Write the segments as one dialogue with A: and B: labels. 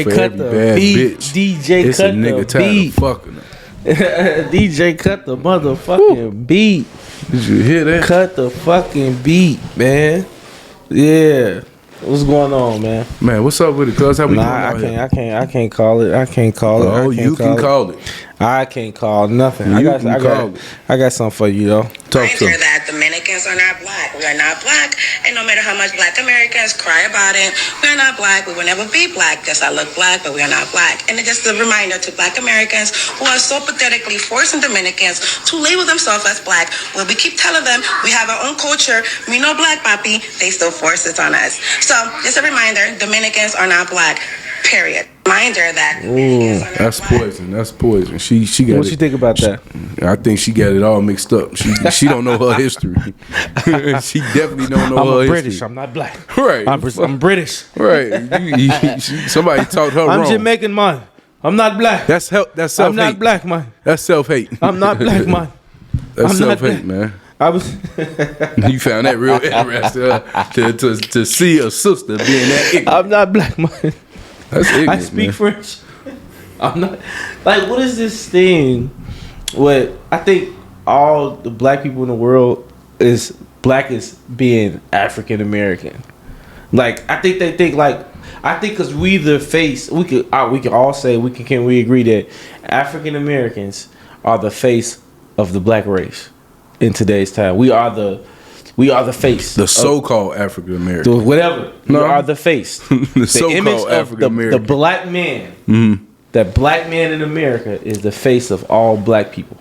A: For
B: cut
A: every
B: the
A: bad
B: beat.
A: bitch,
B: DJ
A: it's a
B: cut
A: nigga
B: the
A: tired
B: beat.
A: of fucking her.
B: DJ cut the motherfucking beat.
A: Did you hear that?
B: Cut the fucking beat, man. Yeah. What's going on, man?
A: Man, what's up with it, cuz? How we doing
B: Nah,
A: out here?
B: I can't call it. I can't call it.
A: Oh,
B: I can't
A: you can call it.
B: I can't call nothing.
A: You can call it.
B: I got something for you, though.
A: Talk to
C: Reminder
A: him.
C: that Dominicans are not black. We are not black, and no matter how much black Americans cry about it, we are not black. We will never be black. Yes, I look black, but we are not black. And it's just a reminder to black Americans who are so pathetically forcing Dominicans to label themselves as black. When we keep telling them we have our own culture, we know black, papi, they still force it on us. So just a reminder, Dominicans are not black. Period. Reminder that Dominicans are not
A: That's
C: black.
A: poison. That's poison. She got
B: What
A: it.
B: you think about that?
A: I think she got it all mixed up. She don't know her history. She definitely don't know
B: I'm
A: her
B: a British.
A: history.
B: I'm not black.
A: Right.
B: I'm British.
A: Right. Somebody taught her
B: I'm
A: wrong.
B: Jamaican, man. I'm not black.
A: That's
B: I'm
A: self-hate.
B: not black, man.
A: That's self-hate.
B: I'm not black, man.
A: That's
B: I'm not
A: self-hate,
B: black.
A: man.
B: I was.
A: You found that real interesting to see a sister being that ignorant.
B: I'm not black, man.
A: That's ignorant,
B: I speak
A: man.
B: French. I'm not. Like, what is this thing? What I think all the black people in the world is black is being African American. Like, I think they think like. I think because we the face, we could all say can we agree that African Americans are the face of the black race in today's time. We are the face.
A: The so-called African American.
B: of whatever.
A: No.
B: We are the face.
A: The so-called African
B: the
A: American.
B: black man.
A: Mm-hmm.
B: That black man in America is the face of all black people.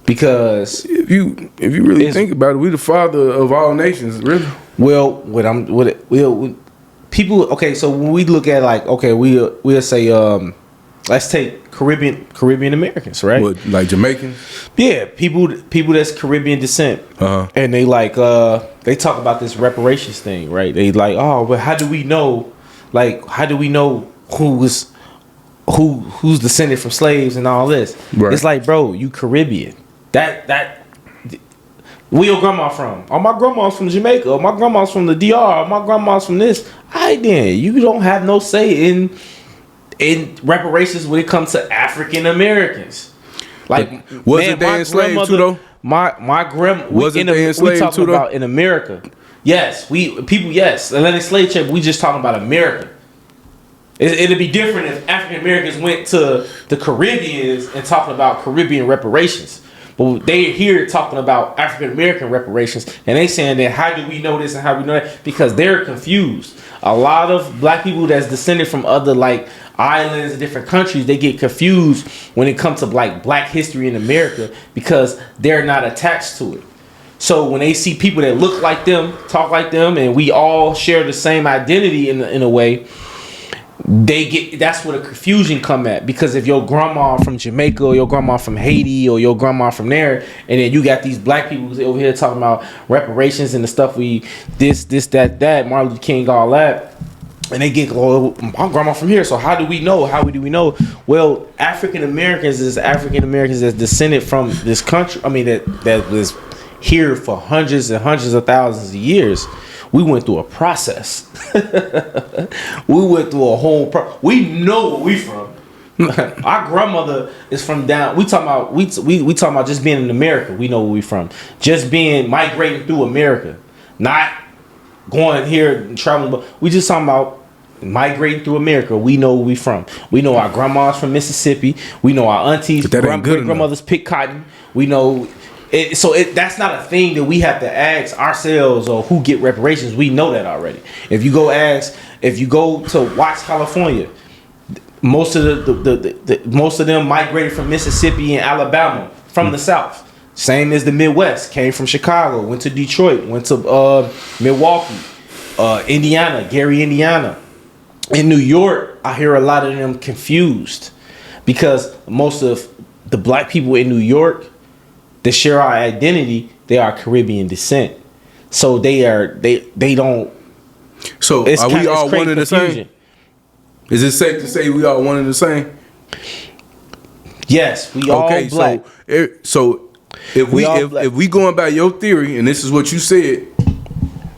B: Because
A: If you really think about it, we the father of all nations, really.
B: people. Okay, so when we look at like, okay, we'll say, let's take Caribbean Americans, right?
A: What, like Jamaicans?
B: Yeah, people that's Caribbean descent, and they like they talk about this reparations thing, right? They like, oh, but how do we know? Like, how do we know who's descended from slaves and all this?
A: Right.
B: It's like, bro, you Caribbean. Where your grandma from? Oh, my grandma's from Jamaica. Oh, my grandma's from the DR. Oh, my grandma's from this. Then you don't have no say in reparations when it comes to African Americans. Like,
A: wasn't they enslaved too, though?
B: My grandma
A: Wasn't they
B: we
A: enslaved
B: talking
A: too, though?
B: about in America. Yes, yes, Atlantic slave trade. We just talking about America. It'd be different if African Americans went to the Caribbeans and talking about Caribbean reparations. But they here talking about African American reparations, and they saying that how do we know this and how we know that? Because they're confused. A lot of black people that's descended from other like islands and different countries, they get confused when it comes to like black history in America because they're not attached to it. So when they see people that look like them, talk like them, and we all share the same identity in a way, that's where the confusion come at. Because if your grandma from Jamaica or your grandma from Haiti or your grandma from there, and then you got these black people over here talking about reparations and the stuff that Martin Luther King, all that, and they get, oh, my grandma from here, so how do we know? Well, African Americans that's descended from this country. I mean that was here for hundreds and hundreds of thousands of years. We went through a process. We went through a whole we know where we from. Our grandmother is from down. We talking about just being in America. We know where we from. Just being migrating through America, not going here and traveling. But we just talking about migrating through America. We know where we from. We know our grandmas from Mississippi. We know our aunties, great grandmothers pick cotton. We know. That's not a thing that we have to ask ourselves or who get reparations. We know that already. If you go to Watts, California, most of most of them migrated from Mississippi and Alabama from the South. Same as the Midwest, came from Chicago, went to Detroit, went to Milwaukee, Indiana, Gary, Indiana. In New York, I hear a lot of them confused because most of the black people in New York that share our identity, they are Caribbean descent. So they don't.
A: So are we all one and the same? Is it safe to say we all one and the same?
B: Yes, we all black.
A: So if we going by your theory, and this is what you said,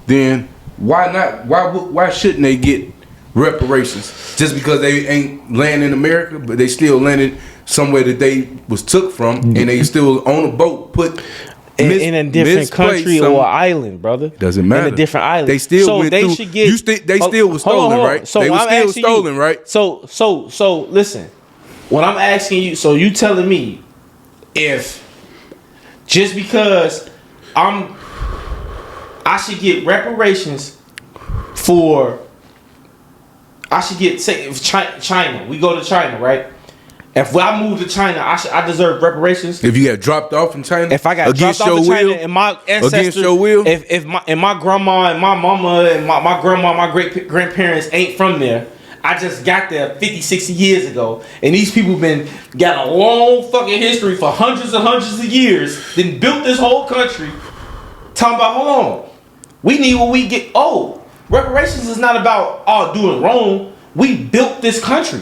A: then why not? Why shouldn't they get reparations just because they ain't land in America, but they still landed somewhere that they was took from, and they still on a boat put
B: in a different country or island, brother.
A: Doesn't matter.
B: In a different island.
A: They still
B: so
A: went
B: they
A: through.
B: Should get.
A: They still was stolen, right?
B: So
A: they were
B: I'm
A: still stolen, right?
B: So listen. What I'm asking you, so you telling me if just because I should get reparations for, I should get, say if China, we go to China, right? If I move to China, I deserve reparations.
A: If you got dropped off in China,
B: if I got dropped off in China, and my ancestors,
A: against your will,
B: if my grandma and my mama and my grandma, my great grandparents ain't from there. I just got there 50, 60 years ago, and these people got a long fucking history for hundreds and hundreds of years. Then built this whole country. Talking about, hold on, we need what we get. Oh, reparations is not about doing wrong. We built this country.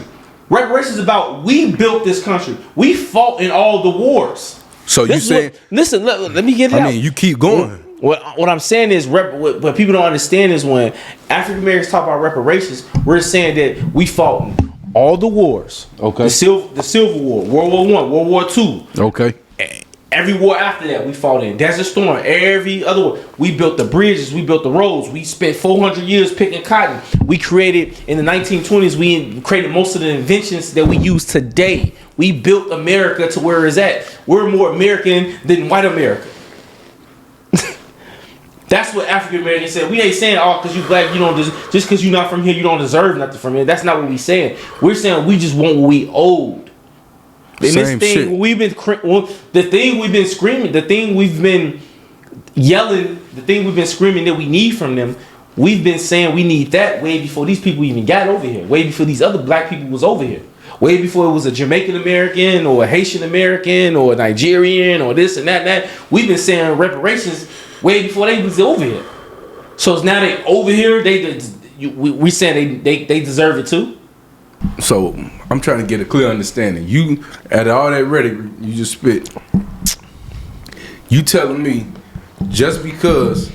B: Reparations is about we built this country. We fought in all the wars.
A: So you saying?
B: Listen, let me get it out.
A: I mean, you keep going.
B: What I'm saying is, what people don't understand is when African Americans talk about reparations, we're saying that we fought in all the wars.
A: Okay.
B: The Civil War, World War I, World War II.
A: Okay.
B: Every war after that we fought in. Desert Storm. Every other war. We built the bridges. We built the roads. We spent 400 years picking cotton. We created, in the 1920s, we created most of the inventions that we use today. We built America to where it's at. We're more American than white America. That's what African Americans said. We ain't saying, because you black, you don't just because you're not from here, you don't deserve nothing from here. That's not what we saying. We're saying we just want what we owed. And
A: Same
B: this thing the thing we've been screaming, the thing we've been yelling, the thing we've been screaming that we need from them, we've been saying we need that way before these people even got over here. Way before these other black people was over here. Way before it was a Jamaican American or a Haitian American or a Nigerian or this and that. We've been saying reparations way before they was over here. So it's now they over here. We saying they deserve it too.
A: So I'm trying to get a clear understanding. You, at all that rhetoric you just spit, you telling me just because,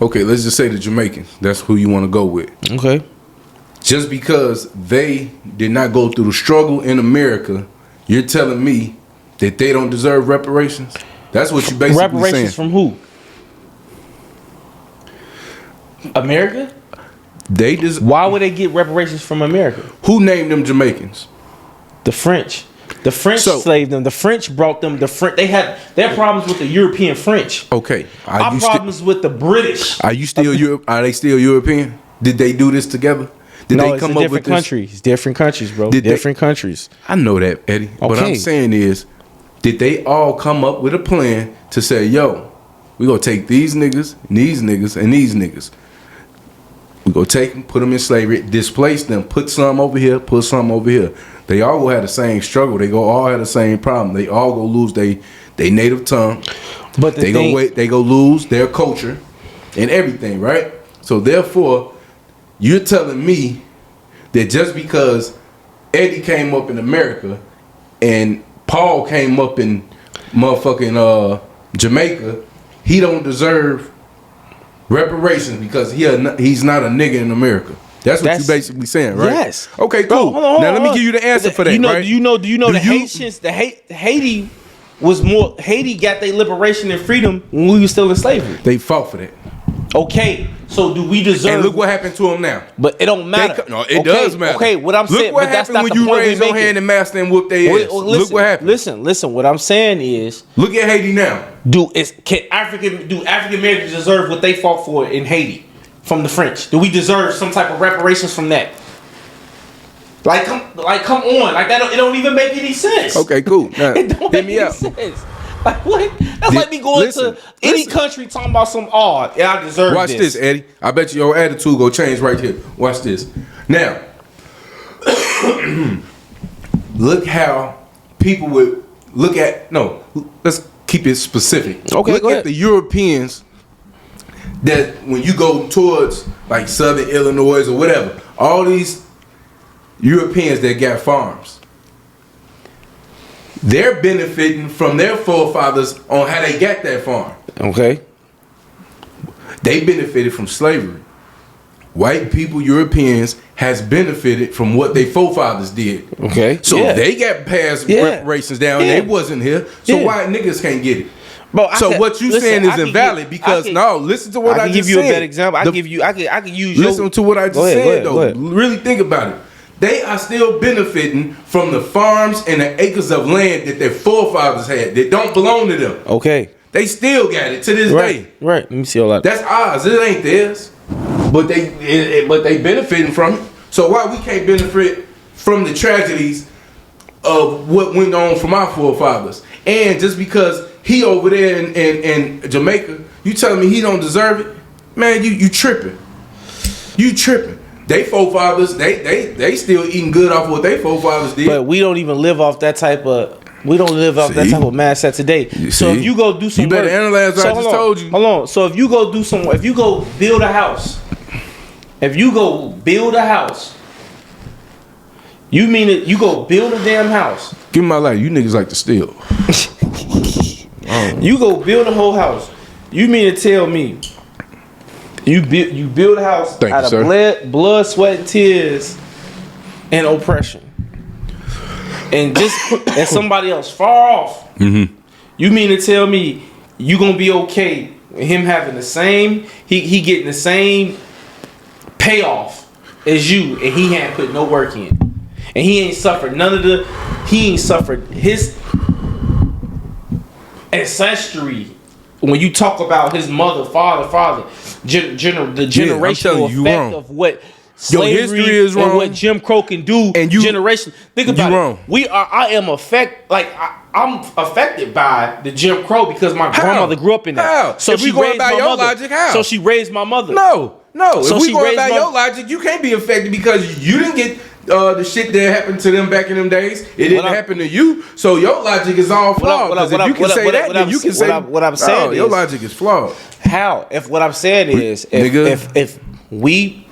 A: okay, let's just say the Jamaicans. That's who you want to go with.
B: Okay.
A: Just because they did not go through the struggle in America, you're telling me that they don't deserve reparations? That's what you basically saying.
B: Reparations from who? America? Why would they get reparations from America?
A: Who named them Jamaicans?
B: The French. The French slaved them. The French brought them. They had their problems with the European French.
A: Okay.
B: Our problems with the British.
A: Are they still European? Did they do this together? Did they come up with this?
B: Countries. Different countries, bro. Different countries.
A: I know that, Eddie. Okay. What I'm saying is, did they all come up with a plan to say, yo, we gonna take these niggas, and these niggas, and these niggas. We go take them, put them in slavery, displace them, put some over here, put some over here. They all go have the same struggle. They go all have the same problem. They all go lose they native tongue. But they go lose their culture and everything, right? So therefore, you're telling me that just because Eddie came up in America and Paul came up in motherfucking Jamaica, he don't deserve reparations because he's not a nigga in America. That's what you basically saying, right?
B: Yes.
A: Okay, cool.
B: Bro, hold on,
A: now let me give you the answer for that. Right?
B: Do you know the Haitians? Haiti was more. Haiti got their liberation and freedom when we were still in slavery.
A: They fought for that.
B: Okay, so do we deserve?
A: And look what happened to them now.
B: But it don't matter.
A: It does matter.
B: Okay, what I'm saying.
A: Look what happened when you raised your hand and master and whooped their ass. Look what happened.
B: Listen. What I'm saying is,
A: look at Haiti now.
B: Do African Americans deserve what they fought for in Haiti from the French? Do we deserve some type of reparations from that? Come on, that. It don't even make any sense.
A: Okay, cool. Now,
B: it don't make any sense. Like what? That's like me going to any country talking about some I deserve this.
A: Watch this, Eddie. I bet you your attitude go change right here. Watch this. Now, look how people would look at. No, let's keep it specific.
B: Okay,
A: look at the Europeans that when you go towards like Southern Illinois or whatever, all these Europeans that got farms. They're benefiting from their forefathers on how they got that farm.
B: Okay.
A: They benefited from slavery. white people, Europeans, has benefited from what their forefathers did.
B: Okay.
A: So
B: yeah.
A: they got passed
B: Yeah.
A: reparations down.
B: Yeah.
A: They wasn't here. So
B: Yeah.
A: why niggas can't get it?
B: Bro,
A: So what you saying is invalid because listen to what I
B: can
A: just
B: give you
A: said.
B: a better example. I can use
A: Listen to what I just
B: Go ahead,
A: said
B: go
A: though.
B: ahead.
A: Really think about it. They are still benefiting from the farms and the acres of land that their forefathers had that don't belong to them.
B: Okay.
A: They still got it to this day.
B: Right. Let me see all that.
A: That's ours. It ain't theirs. But they benefiting from it. So why we can't benefit from the tragedies of what went on from our forefathers? And just because he over there in Jamaica, you telling me he don't deserve it? Man, you tripping. You tripping. They forefathers, they still eating good off what they forefathers did.
B: But we don't even live off that type of. We don't live off that type of mindset today. So if you go do some,
A: you better analyze what I just told you.
B: Hold on. So if you go do some, if you go build a house, you mean it? You go build a damn house.
A: Give me my life. You niggas like to steal.
B: You go build a whole house. You mean to tell me you build a house out of blood, sweat, and tears, and oppression, and somebody else far off.
A: Mm-hmm.
B: You mean to tell me you gonna be okay with him having the same? He getting the same payoff as you, and he hadn't put no work in, and he ain't suffered none of the. He ain't suffered his ancestry. When you talk about his mother, father, the generational effect of what slavery
A: your history is wrong,
B: and what Jim Crow can do, and generation. Think about it.
A: Wrong.
B: I'm affected by the Jim Crow because my grandmother grew up in that.
A: How?
B: So
A: if
B: she
A: we going
B: raised
A: by
B: my
A: your
B: mother.
A: logic, how?
B: So she raised my mother.
A: No.
B: So
A: if we
B: she
A: going
B: raised
A: by
B: my-
A: your logic, you can't be affected because you didn't get the shit that happened to them back in them days. It didn't happen to you. So your logic is all flawed. Because if you can say that, then you can say
B: what I'm saying.
A: Your logic is flawed.
B: How? If what I'm saying is, if we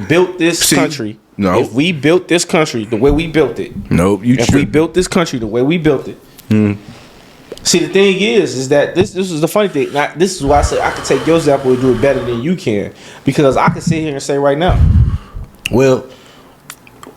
B: built this country, if we built this country the way we built it, if we built this country the way we built it. See, the thing is that this is the funny thing. Now, this is why I say I can take your example and do it better than you can, because I can sit here and say right now, well,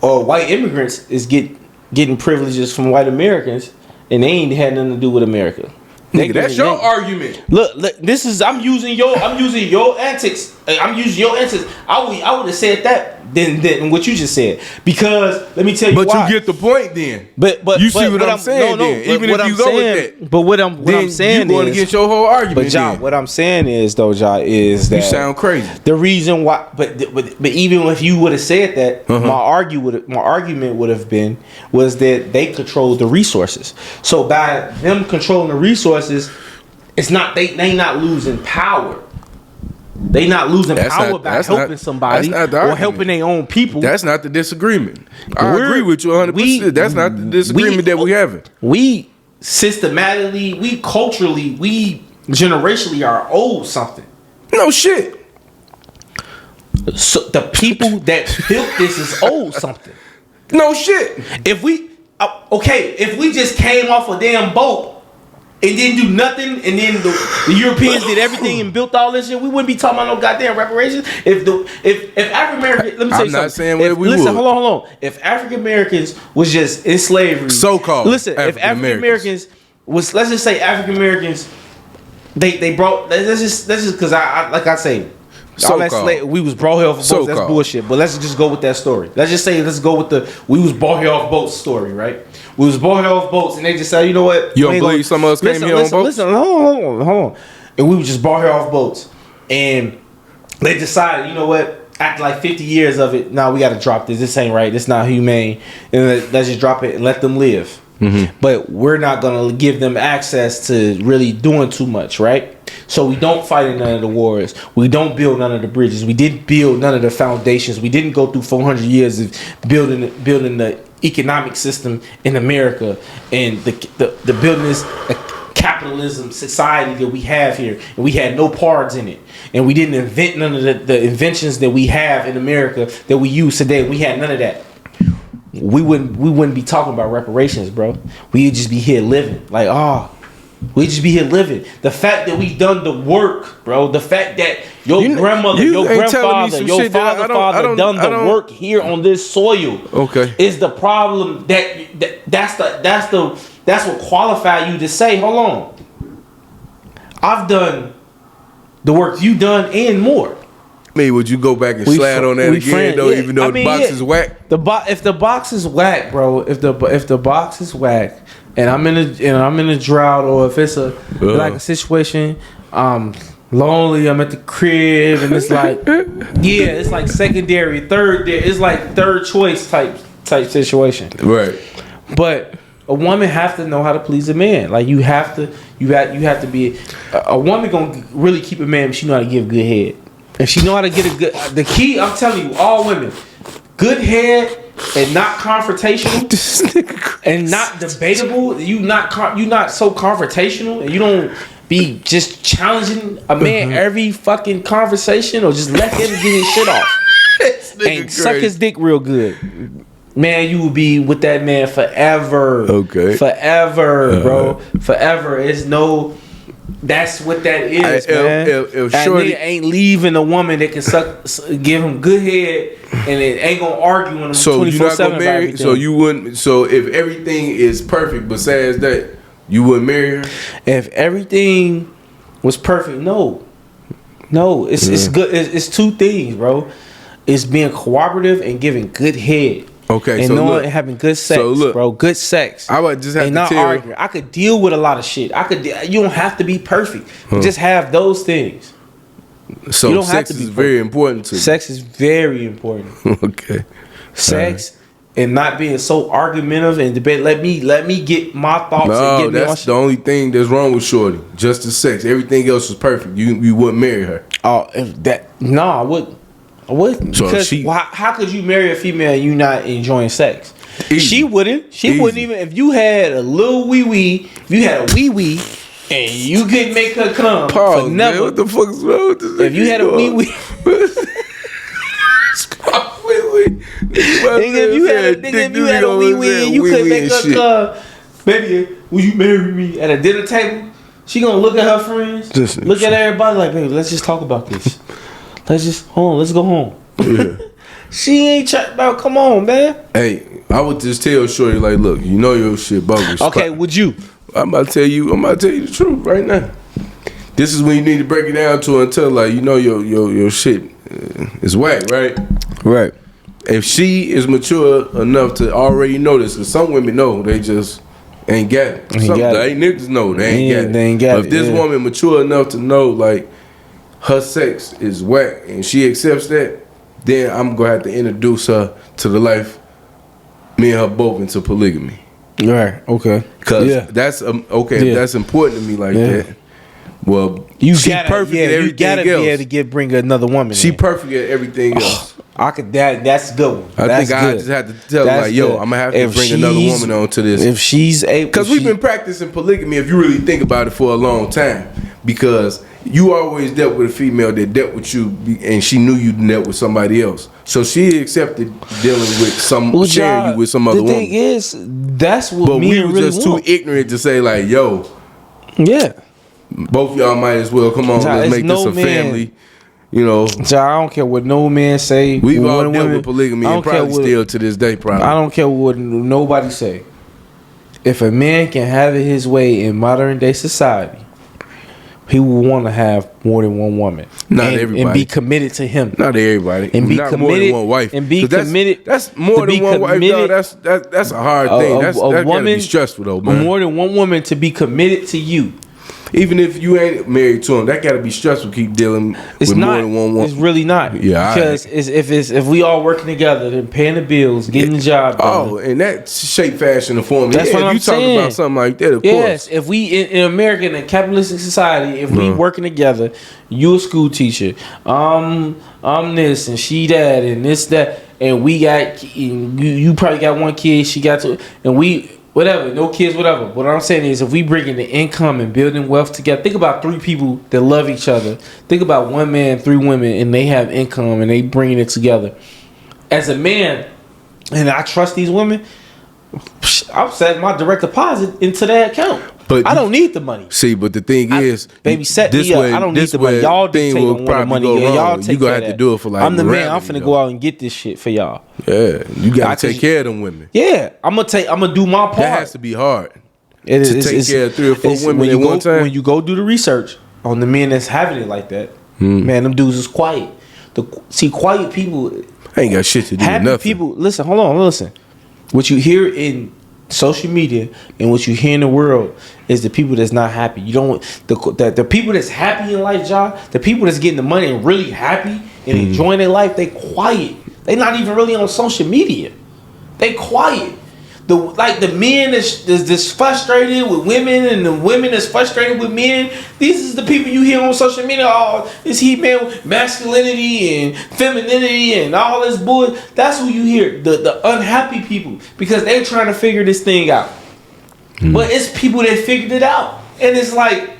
B: white immigrants is getting privileges from white Americans, and they ain't had nothing to do with America.
A: That's your argument.
B: Look, this is I'm using your antics. I'm using your antics. I would have said that than what you just said, because let me tell you why.
A: But you get the point then.
B: But
A: you see what I'm saying then. Even if you go with that.
B: But what I'm saying
A: you're going against your whole argument.
B: But Ja, what I'm saying is though, Ja, is that
A: you sound crazy.
B: The reason why, but even if you would have said that, my argument would have been was that they control the resources. So by them controlling the resources, it's not they not losing power. They not losing power by helping somebody or helping their own people.
A: That's not the disagreement. I agree with you 100%. That's not the disagreement that we having.
B: We systematically, we culturally, we generationally are owed something.
A: No shit.
B: So the people that built this is owed something.
A: No shit.
B: If we just came off a damn boat and didn't do nothing, and then the Europeans did everything and built all this shit, we wouldn't be talking about no goddamn reparations. If African Americans, let me tell you something. I'm not saying we would. Hold on. If African Americans was just in slavery,
A: so-called.
B: Listen, if African Americans was, let's just say African Americans, they brought. Let's just because I like I say. All that we was brought here off of boats. That's bullshit. But let's just go with that story. Let's go with we was brought here off boats story, right? We was brought here off boats, and they just said, you know what?
A: You don't believe some of us came here on boats?
B: Listen, hold on. And we was just brought here off boats, and they decided, you know what? After like 50 years of it, now we got to drop this. This ain't right. This not humane. And let's just drop it and let them live. Mm-hmm. But we're not gonna give them access to really doing too much, right? So we don't fight in none of the wars. We don't build none of the bridges. We didn't build none of the foundations. We didn't go through 400 years of building the economic system in America and the building this capitalism society that we have here. And we had no parts in it. And we didn't invent none of the inventions that we have in America that we use today. We had none of that. We wouldn't be talking about reparations, bro. We'd just be here living. We'd just be here living. The fact that we done the work, bro. The fact that Your grandmother, your grandfather, your father done the work here on this soil.
A: Okay.
B: Is the problem that's what qualify you to say, hold on. I've done the work you done and more.
A: Maybe would you go back and slide on that again though, even though the box is whack?
B: If the box is whack, bro, if the box is whack, and I'm in a drought, or if it's like a situation, lonely, I'm at the crib, and it's like, it's like secondary, third, it's like third choice type situation,
A: right?
B: But a woman have to know how to please a man. Like you have to be a woman gonna really keep a man if she know how to give good head. If she know how to get a good, the key, I'm telling you, all women, good head and not confrontational and not debatable. You not so confrontational, and you don't be just challenging a man every fucking conversation, or just let him get his shit off and suck his dick real good. Man, you will be with that man forever.
A: Okay.
B: Forever, bro. Forever. It's no. That's what that is, man.
A: If
B: that
A: shorty
B: nigga ain't leaving a woman that can give him good head, and it ain't gonna argue with him.
A: So you're not gonna marry. So you wouldn't. So if everything is perfect besides that, you wouldn't marry her.
B: If everything was perfect, no. It's good. It's two things, bro. It's being cooperative and giving good head.
A: Okay,
B: and
A: so
B: knowing and having good sex, bro. Good sex.
A: I would just have
B: and
A: to
B: not
A: tell
B: arguing. I could deal with a lot of shit. You don't have to be perfect. Just have those things.
A: So you don't sex have to be is very important to you.
B: Sex is very important.
A: Okay.
B: Sex and not being so argumentative and debate. Let me get my thoughts.
A: No, that's the only thing that's wrong with shorty. Just the sex. Everything else is perfect. You wouldn't marry her.
B: Oh, I wouldn't. I wouldn't.
A: So
B: because how could you marry a female and you not enjoying sex? Easy. She wouldn't. She wouldn't even. If you had a little wee wee, if you had a wee wee, and you could make her come.
A: Pause, never. Man, what the fuck is wrong with this?
B: If you had a wee wee. If you had a wee wee, and you could make her come. Baby, will you marry me at a dinner table? She gonna look at her friends, look at everybody like, baby, let's just talk about this. Let's go home. Yeah. She ain't chatting about, come on, man.
A: Hey, I would just tell shorty like, look, you know your shit bogus.
B: Okay, would you?
A: I'm about to tell you the truth right now. This is when you need to break it down to her and tell her, like, you know your shit is whack, right?
B: Right.
A: If she is mature enough to already know this, because some women know, they just ain't got it. Ain't niggas know they ain't got it.
B: They ain't got
A: but if this woman mature enough to know, like, her sex is whack and she accepts that, then I'm gonna have to introduce her to the life, me and her both, into polygamy.
B: Right. Okay.
A: Cause that's that's important to me like that. Well, she perfect at everything else. You gotta be able to
B: bring another woman.
A: She perfect at everything else.
B: That's a good one.
A: I just have to tell her, like, yo, I'm gonna have to bring another woman onto this.
B: If she's able,
A: because we've been practicing polygamy, if you really think about it, for a long time. Because you always dealt with a female that dealt with you, and she knew you dealt with somebody else. So she accepted dealing with sharing you with some other woman.
B: The thing is, that's what
A: but
B: we
A: were
B: really
A: just
B: want.
A: too ignorant to say, like, yo,
B: yeah,
A: both y'all might as well come on, let's make this a family. You know,
B: so I don't care what no man say.
A: We've all dealt with polygamy and probably still to this day. Probably,
B: I don't care what nobody say. If a man can have it his way in modern day society, he will want to have more than one woman.
A: Not everybody.
B: And be committed to him.
A: Not everybody.
B: And be
A: not
B: committed.
A: More than one wife.
B: And be committed.
A: That's more than one wife. No, that's a hard thing. That's gotta be stressful though, man.
B: More than one woman to be committed to you.
A: Even if you ain't married to him, that gotta be stressful. Keep dealing with more than one woman.
B: It's really not.
A: Yeah,
B: because if we all working together, then paying the bills, getting the job done.
A: Oh, and that shape, fashion, and form.
B: That's what I'm saying.
A: Talking about something like that, of course.
B: Yes, if we in America, in a capitalistic society, if we working together, you a school teacher, I'm this and she that and this that, and we got you probably got one kid, she got two, and we. Whatever, no kids, whatever. What I'm saying is, if we bringing the income and building wealth together, think about 3 people that love each other. Think about 1 man, 3 women, and they have income and they bringing it together. As a man, and I trust these women, I'm setting my direct deposit into that account.
A: But
B: I don't need the money.
A: See, but the thing is,
B: baby, set me up. I don't need the money. Y'all dictate on what the money is. Y'all take
A: you gonna
B: care
A: have
B: of
A: to do it for like.
B: I'm the man. I'm finna go out and get this shit for y'all.
A: Yeah, you gotta take care of them women.
B: Yeah, I'm gonna do my part.
A: That has to be hard.
B: To
A: take care of 3 or 4 women at one time.
B: When you go do the research on the men that's having it like that, man, them dudes is quiet. Quiet people
A: ain't got shit to do with nothing.
B: People, listen, hold on, listen. What you hear in social media and what you hear in the world is the people that's not happy. You don't the people that's happy in life, John. The people that's getting the money and really happy and enjoying their life, they quiet. They not even really on social media. They quiet. The men that's frustrated with women and the women that's frustrated with men. These is the people you hear on social media. Oh, this he man masculinity and femininity and all this bull. That's who you hear. The unhappy people because they're trying to figure this thing out. But it's people that figured it out, and it's like,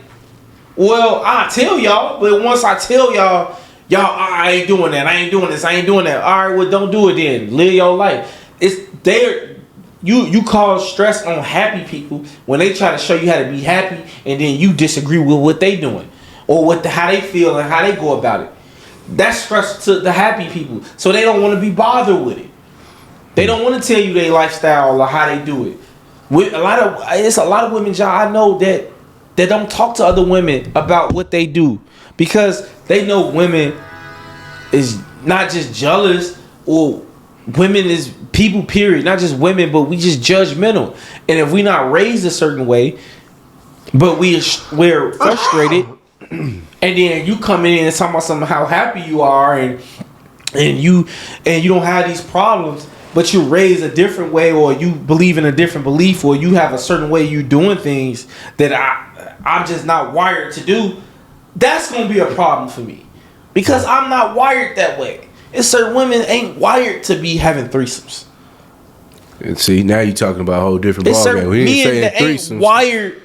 B: well, I tell y'all, but once I tell y'all, I ain't doing that. I ain't doing this. I ain't doing that. All right, well, don't do it then. Live your life. It's there. You cause stress on happy people when they try to show you how to be happy, and then you disagree with what they doing or how they feel and how they go about it. That's stress to the happy people, so they don't want to be bothered with it. They don't want to tell you their lifestyle or how they do it. It's a lot of women, John, I know that don't talk to other women about what they do because they know women is not just jealous or women is people, period. Not just women, but we just judgmental. And if we not raised a certain way, but we're frustrated, and then you come in and talk about something how happy you are, and you don't have these problems, but you raised a different way, or you believe in a different belief, or you have a certain way you doing things that I'm just not wired to do. That's gonna be a problem for me because I'm not wired that way. It's certain women ain't wired to be having threesomes.
A: And see, now you're talking about a whole different ballgame.
B: Certain men that ain't wired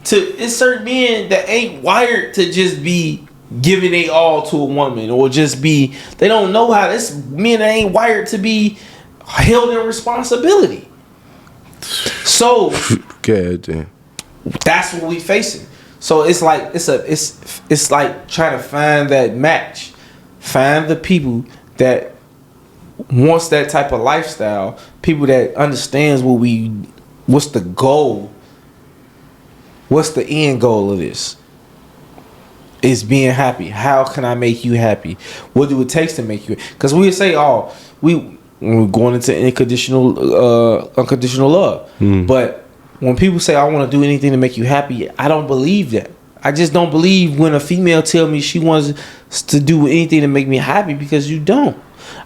B: to. It's certain men that ain't wired to just be giving they all to a woman or just be. They don't know how. It's men that ain't wired to be held in responsibility. So,
A: God damn.
B: That's what we facing. So it's like it's like trying to find that match. Find the people that wants that type of lifestyle. People that understands what's the goal. What's the end goal of this? Is being happy. How can I make you happy? What do it take to make you? Because we say, we're going into unconditional love. But when people say I want to do anything to make you happy, I don't believe that. I just don't believe when a female tell me she wants to do anything to make me happy because you don't.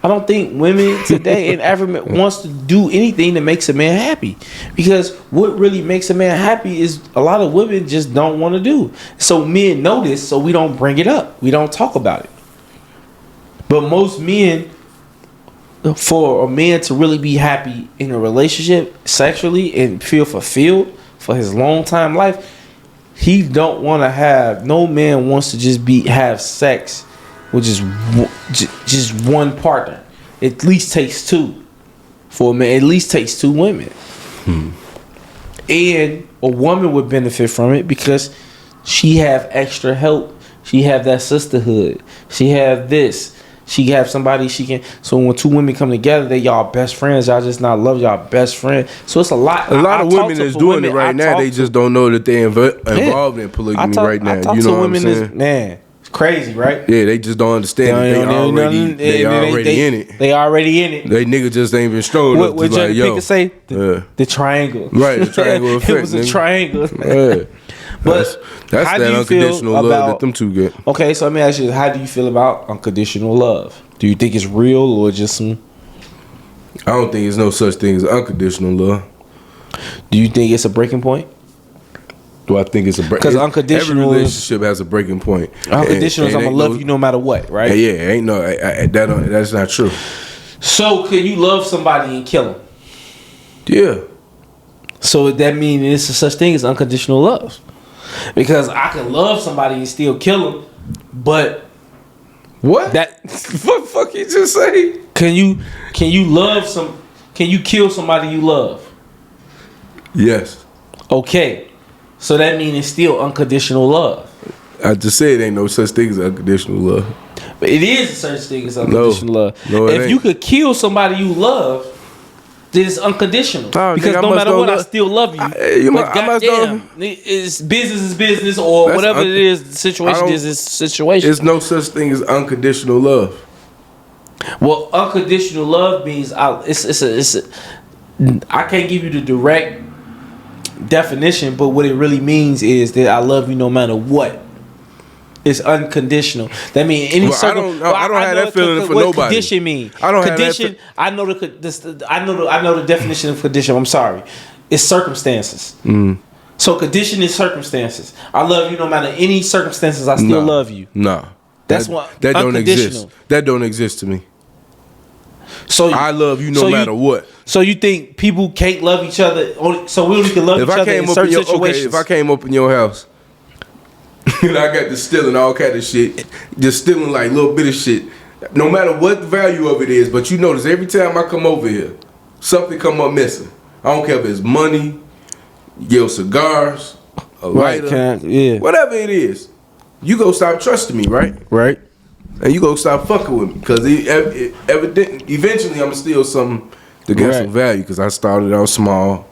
B: I don't think women today and ever wants to do anything that makes a man happy because what really makes a man happy is a lot of women just don't want to do. So men know this, so we don't bring it up. We don't talk about it. But most men, for a man to really be happy in a relationship sexually and feel fulfilled for his long time life, he don't want to have, no man wants to just have sex with just one partner. It at least takes two for a man. At least takes two women. And a woman would benefit from it because she have extra help. She have that sisterhood. She have this. She have somebody she can. So when two women come together, they y'all best friends. Y'all just not love y'all best friend. So it's a lot.
A: A lot of women is doing it right now. They just don't know that they're involved in polygamy right now. You know what I'm saying?
B: Man, it's crazy, right?
A: Yeah, they just don't understand. They already in it.
B: They already in it.
A: They niggas just ain't even strong enough.
B: What Jerry Pinkett say? The triangle.
A: Right, the triangle effect.
B: It was a triangle.
A: Yeah. But that's that unconditional love that them two get.
B: Okay, so let me ask you, how do you feel about unconditional love? Do you think it's real or just some?
A: I don't think there's no such thing as unconditional love.
B: Do you think it's a breaking point?
A: Do I think it's a breaking point?
B: Because unconditional,
A: every relationship has a breaking point.
B: Unconditional is I'm gonna love you no matter what, right?
A: Yeah, ain't no that's not true.
B: So can you love somebody and kill them?
A: Yeah.
B: So that means it's a such thing as unconditional love. Because I can love somebody and still kill them, but
A: what?
B: That
A: what the fuck you just say?
B: Can you love some? Can you kill somebody you love?
A: Yes.
B: Okay. So that means it's still unconditional love.
A: I just said ain't no such thing as unconditional love.
B: But it is such thing as unconditional love.
A: No, it
B: if
A: ain't.
B: you could kill somebody you love, then it's unconditional.
A: Oh,
B: because
A: nigga,
B: no matter what, I still love you.
A: I
B: But
A: must
B: goddamn, it's business is business, or whatever it is. The situation is situation.
A: There's no such thing as unconditional love.
B: Well, unconditional love means I can't give you the direct definition, but what it really means is that I love you no matter what. It's unconditional. That means any
A: I don't have that feeling for nobody.
B: What condition mean?
A: I don't
B: condition. I know the definition of condition. I'm sorry. It's circumstances. So condition is circumstances. I love you no matter any circumstances. I still love you.
A: No,
B: that's what
A: that don't exist. That don't exist to me.
B: So
A: I love you no matter what.
B: So you think people can't love each other? So we only can love each other in certain situations.
A: If I came up in your house and I got to stealing all kind of shit, just stealing like little bit of shit, no matter what the value of it is, but you notice every time I come over here, something come up missing. I don't care if it's money, your cigars, a lighter, whatever it is. You go stop trusting me, right?
B: Right.
A: And you go stop fucking with me because eventually I'm gonna steal something to get some value because I started out small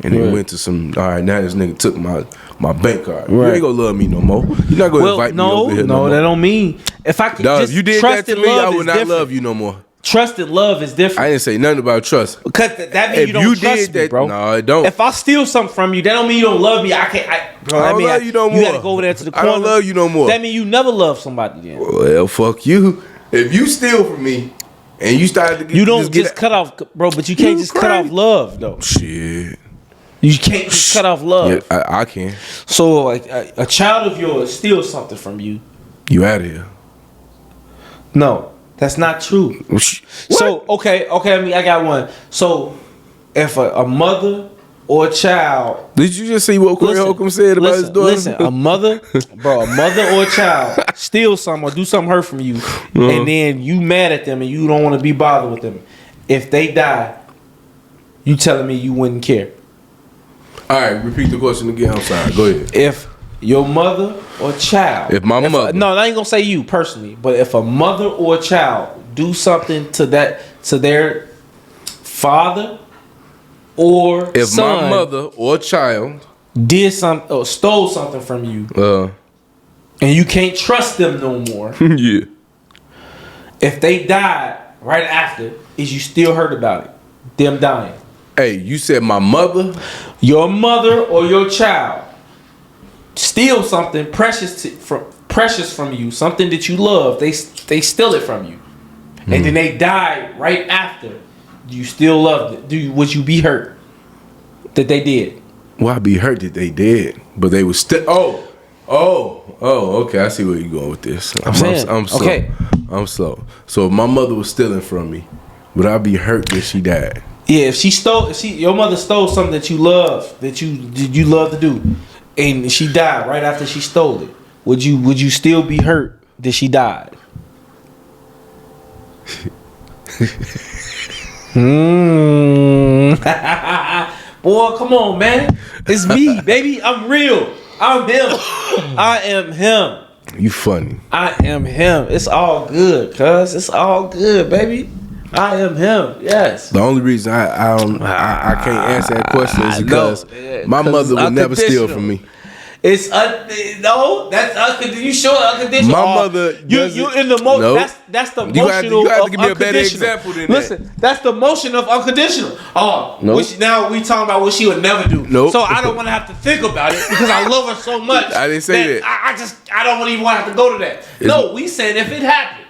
A: and then went to some. All right, now this nigga took my bank card. You ain't gonna love me no more. You're not gonna invite me over here.
B: No, that don't mean if I could just
A: if you did
B: trust
A: that to
B: and
A: me,
B: love
A: I would not
B: different.
A: love you no more.
B: Trust and love is different.
A: I didn't say nothing about trust.
B: Because that means you don't trust me, bro.
A: No, it don't.
B: If I steal something from you, that don't mean you don't love me. I don't love you no more. You gotta go over there to the corner.
A: I don't love you no more.
B: That means you never love somebody then.
A: Well, fuck you. If you steal from me and you started to get,
B: you don't just cut off, bro. But you can't just cut off love, though.
A: Shit.
B: You can't just cut off love.
A: Yeah, I can.
B: So like a child of yours steals something from you.
A: You out of here.
B: No, that's not true.
A: What?
B: So okay. I mean, I got one. So if a mother or a child,
A: did you just see what Corey Holcomb said about his daughter?
B: Listen, a mother or a child steal something or do something hurt from you, and then you mad at them and you don't want to be bothered with them. If they die, you telling me you wouldn't care?
A: All right, repeat the question again. I'm sorry. Go ahead.
B: If your mother or child, no, I ain't gonna say you personally, but if a mother or a child do something to their father or
A: if
B: son,
A: my mother or child
B: did something or stole something from you, and you can't trust them no more,
A: yeah.
B: If they died right after, is you still heard about it? Them dying.
A: Hey, you said my mother,
B: your mother or your child steal something precious from you, something that you love. They steal it from you, and then they die right after. Do you still love it? Would you be hurt that they did?
A: Well, I'd be hurt that they did, but they was still. Oh, okay. I see where you're going with this. I'm slow.
B: Okay.
A: I'm slow. So if my mother was stealing from me, would I be hurt that she died?
B: Yeah, if your mother stole something that you love, that you love to do, and she died right after she stole it, would you still be hurt that she died? Boy, come on, man. It's me, baby. I'm real. I'm him. I am him.
A: You funny.
B: I am him. It's all good, cuz. It's all good, baby. I am him. Yes.
A: The only reason I can't answer that question is because my mother would never steal from me.
B: It's no, that's unconditional. You sure unconditional?
A: My mother,
B: you in the most.
A: Nope.
B: That's the emotional.
A: You have to
B: of
A: give me a better
B: unconditional.
A: example than
B: Listen,
A: that.
B: that's the motion of unconditional. Oh,
A: nope.
B: Now we talking about what she would never do.
A: Nope.
B: So I don't want to have to think about it because I love her so much.
A: I didn't say that.
B: I don't even want to have to go to that. No, we said if it happened.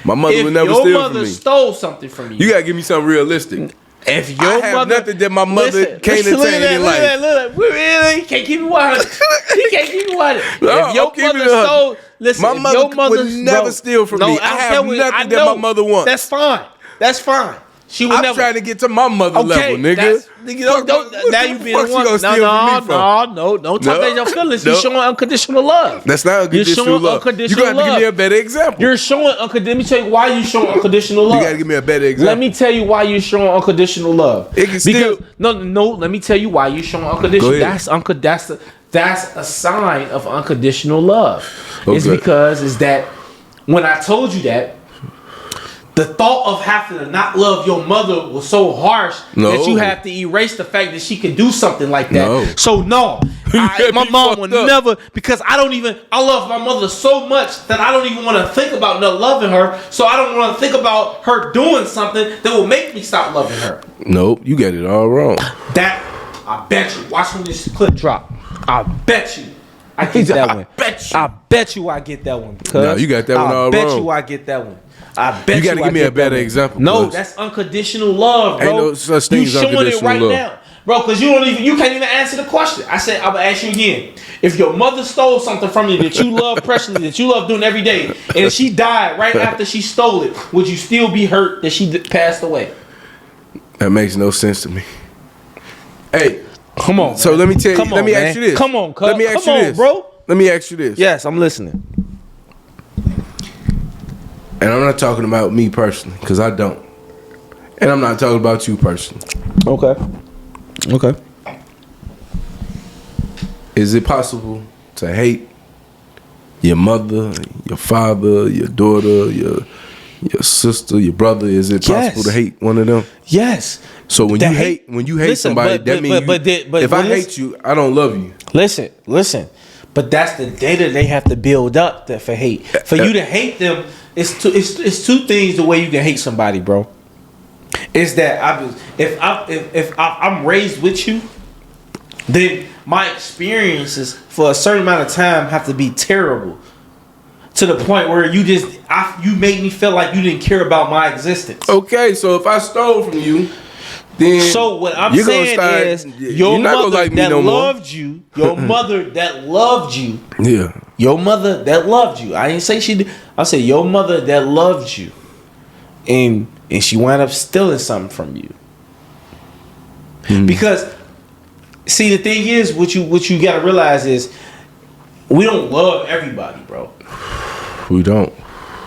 A: My mother would never steal from me.
B: If your mother stole something from you,
A: you gotta give me something realistic.
B: If your
A: I have
B: mother,
A: nothing that my mother can't attain in life.
B: Look, we really can't keep it 100. He can't keep it 100.
A: No,
B: if your mother stole, listen,
A: my mother would never steal from me. I have nothing that my mother wants.
B: That's fine. That's fine. She would never.
A: I'm trying to get to my mother level, nigga.
B: Now you being one. No, don't talk about your feelings. You're showing unconditional love.
A: That's not unconditional love. You gotta give me a better example.
B: You're showing unconditional. Let me tell you why you're showing unconditional love.
A: You gotta give me a better example.
B: Let me tell you why you're showing unconditional love.
A: It can still.
B: No. Let me tell you why you're showing unconditional. That's That's a sign of unconditional love. It's
A: Okay.
B: because is that when I told you that, the thought of having to not love your mother was so harsh
A: No.
B: that you have to erase the fact that she can do something like that.
A: No.
B: So no, my
A: You
B: mom would
A: fucked up.
B: never, because I love my mother so much that I don't even want to think about not loving her. So I don't want to think about her doing something that will make me stop loving her.
A: Nope, you got it all wrong.
B: That, I bet you. Watch when this clip drop. I bet you. I get that one.
A: bet you.
B: I bet you I get that one.
A: No, you got that one all
B: I bet
A: wrong.
B: you I get that one. I bet
A: You gotta
B: I
A: give me
B: get
A: a better
B: that one.
A: example,
B: No,
A: cuz.
B: that's unconditional love, bro.
A: Ain't no such thing
B: you
A: as
B: showing it
A: unconditional
B: right
A: love.
B: now, bro. Because you can't even answer the question. I said I'm gonna ask you again. If your mother stole something from you that you love preciously, that you love doing every day, and she died right after she stole it, would you still be hurt that she passed away?
A: That makes no sense to me. Hey,
B: Come on.
A: so
B: man.
A: let me tell you.
B: Come
A: let
B: on,
A: me
B: man.
A: ask you this.
B: Come on, cuz.
A: Let me ask
B: Come
A: you
B: on,
A: this,
B: bro.
A: Let me ask you this.
B: Yes, I'm listening.
A: And I'm not talking about me personally, because I don't. And I'm not talking about you personally.
B: Okay. Okay.
A: Is it possible to hate your mother, your father, your daughter, your sister, your brother? Is it possible
B: Yes.
A: to hate one of them?
B: Yes.
A: So when
B: That
A: you hate
B: listen,
A: somebody,
B: but-
A: that
B: but-
A: means
B: but
A: if I
B: listen-
A: hate you, I don't love you.
B: Listen. But that's the data they have to build up for hate. For you to hate them, it's two things the way you can hate somebody, bro. Is that if I'm raised with you, then my experiences for a certain amount of time have to be terrible, to the point where you made me feel like you didn't care about my existence.
A: Okay, so if I stole from you, then
B: So what I'm
A: you're gonna
B: saying
A: start-
B: is,
A: you're
B: your
A: not gonna
B: mother
A: like me
B: that
A: no more.
B: loved you, your mother that loved you,
A: Yeah.
B: your mother that loved you. I didn't say she did. I said your mother that loved you, and she wound up stealing something from you. Because, see, the thing is, what you gotta realize is, we don't love everybody, bro.
A: We don't.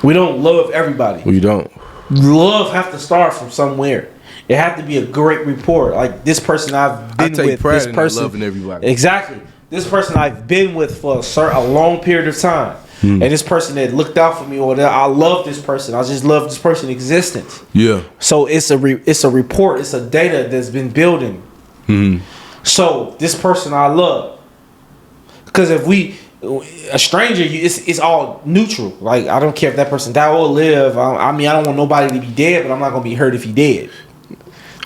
B: We don't love everybody.
A: We don't.
B: Love have to start from somewhere. It have to be a great rapport. Like this person I've been
A: take
B: with.
A: pride
B: This
A: in
B: person
A: loving everybody.
B: Exactly. This person I've been with for a long period of time, and this person that looked out for me, or that I love this person. I just love this person's existence.
A: Yeah.
B: So it's a report. It's a data that's been building. So this person I love, because if a stranger, it's all neutral. Like I don't care if that person die or live. I mean, I don't want nobody to be dead, but I'm not gonna be hurt if he dead.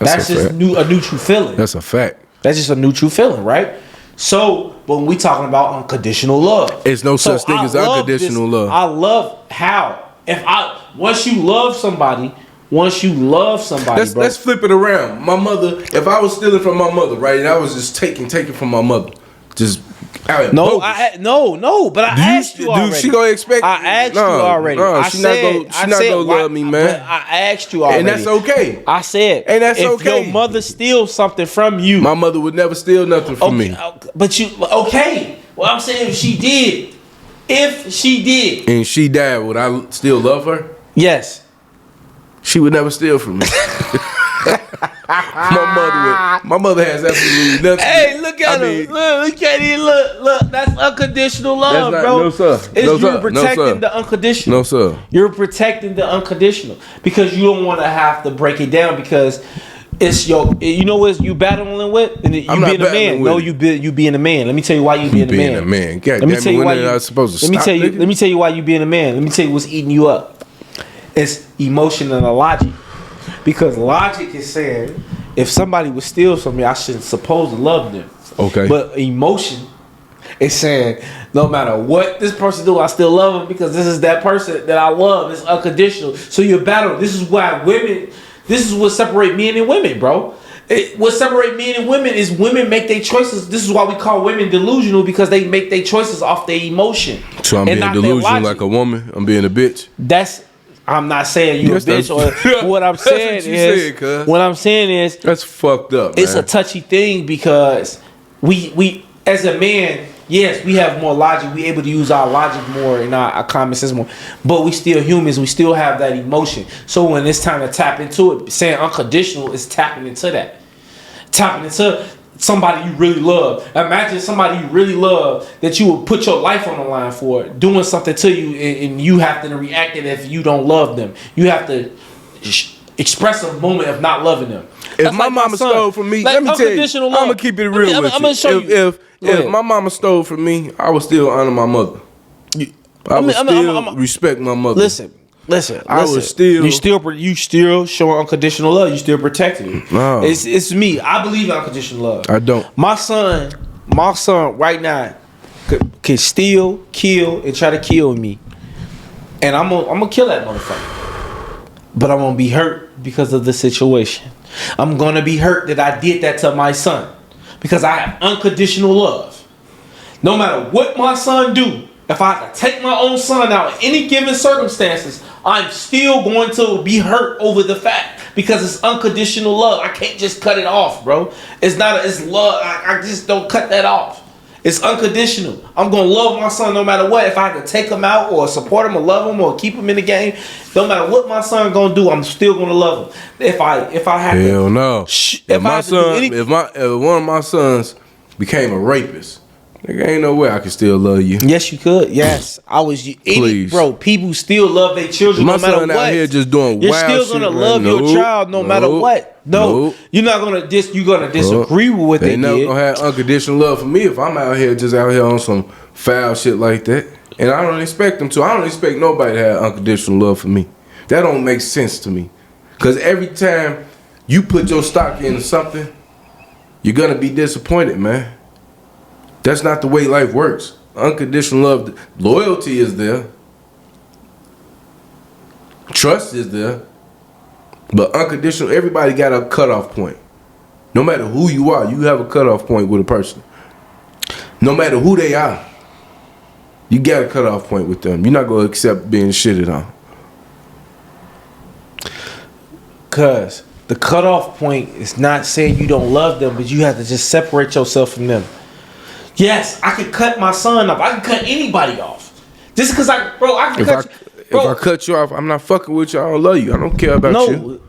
B: That's
A: a
B: just
A: fact.
B: a neutral feeling.
A: That's a fact.
B: That's just a neutral feeling, right? So, but when we talking about unconditional love,
A: It's no such thing
B: I
A: as
B: love
A: unconditional love.
B: I love how once you love somebody, bro.
A: Let's flip it around. My mother, if I was stealing from my mother, right, and I was just taking from my mother, just out
B: No,
A: bogus.
B: no, but I asked you already.
A: She gonna expect?
B: I asked
A: No,
B: you already.
A: no,
B: I
A: she not gonna love me, man.
B: But I asked you already.
A: And that's okay.
B: I said,
A: And that's
B: if
A: okay.
B: your mother steals something from you,
A: My mother would never steal nothing from me.
B: But okay. Well, I'm saying if she did,
A: And she died, would I still love her?
B: yes.
A: She would never steal from me. My mother has absolutely nothing.
B: Hey, look at him. Look at him. Look. That's unconditional love,
A: That's not-
B: bro.
A: no, sir.
B: It's
A: No,
B: you're
A: sir. No,
B: protecting
A: sir.
B: the unconditional.
A: No, sir.
B: You're protecting the unconditional because you don't want to have to break it down because it's what you battling with, and you
A: I'm not
B: being a man.
A: battling with
B: No,
A: it.
B: you being a man. Let me tell you why you being a man.
A: Being a man. God
B: Let me
A: damn
B: tell
A: it,
B: you
A: when
B: why
A: am I supposed to
B: Let me
A: stop,
B: tell you.
A: nigga?
B: Let me tell you why you being a man. Let me tell you what's eating you up. It's emotion and a logic. Because logic is saying if somebody would steal from me, I shouldn't supposed to love them.
A: Okay.
B: But emotion is saying no matter what this person do, I still love him because this is that person that I love. It's unconditional. So you battle. This is why women. This is what separate men and women, bro. What separate men and women is women make their choices. This is why we call women delusional because they make their choices off their emotion.
A: So I'm
B: and
A: being
B: not their
A: delusional
B: logic.
A: like a woman. I'm being a bitch.
B: I'm not saying you
A: Yes,
B: a bitch
A: that's-
B: or what I'm
A: That's what
B: saying
A: you
B: is
A: said, cuz.
B: what I'm saying is
A: That's fucked up.
B: it's
A: man.
B: a touchy thing because we as a man, yes, we have more logic. We able to use our logic more and our common sense more, but we still humans. We still have that emotion. So when it's time to tap into it, saying unconditional is tapping into that, tapping into somebody you really love. Imagine somebody you really love that you would put your life on the line for doing something to you, and you have to react it if you don't love them. You have to express a moment of not loving them.
A: If my mama stole from me, let me tell you, I'm gonna keep it real with you.
B: I'm gonna show you.
A: If my mama stole from me, I would still honor my mother. I would still respect my mother.
B: Listen.
A: I would still.
B: You still showing unconditional love. You still protecting me.
A: No.
B: It's me. I believe in unconditional love.
A: I don't.
B: My son right now can steal, kill, and try to kill me, and I'm gonna kill that motherfucker. But I'm gonna be hurt because of the situation. I'm gonna be hurt that I did that to my son because I have unconditional love. No matter what my son do, if I have to take my own son out in any given circumstances, I'm still going to be hurt over the fact because it's unconditional love. I can't just cut it off, bro. It's love. I just don't cut that off. It's unconditional. I'm gonna love my son no matter what. If I have to take him out or support him or love him or keep him in the game, no matter what my son gonna do, I'm still gonna love him. If I have
A: Hell
B: to,
A: no. If one of my sons became a rapist, nigga, ain't no way I can still love you.
B: Yes, you could. Yes, I was.
A: Please,
B: bro. People still love their children no matter what.
A: My son out here just doing
B: You're
A: wild
B: still
A: shit.
B: Gonna love your child no matter what. No, you're not gonna You're gonna disagree with what they did.
A: They never gonna have unconditional love for me if I'm out here on some foul shit like that. And I don't expect them to. I don't expect nobody to have unconditional love for me. That don't make sense to me. Cause every time you put your stock into something, you're gonna be disappointed, man. That's not the way life works. Unconditional love, loyalty is there. Trust is there. But unconditional, everybody got a cutoff point. No matter who you are, you have a cutoff point with a person. No matter who they are, you got a cutoff point with them. You're not going to accept being shitted on.
B: Because the cutoff point is not saying you don't love them, but you have to just separate yourself from them. Yes, I could cut my son off. I can cut anybody off. Just because I can cut you.
A: If I cut you off, I'm not fucking with you. I don't love you. I don't care about you.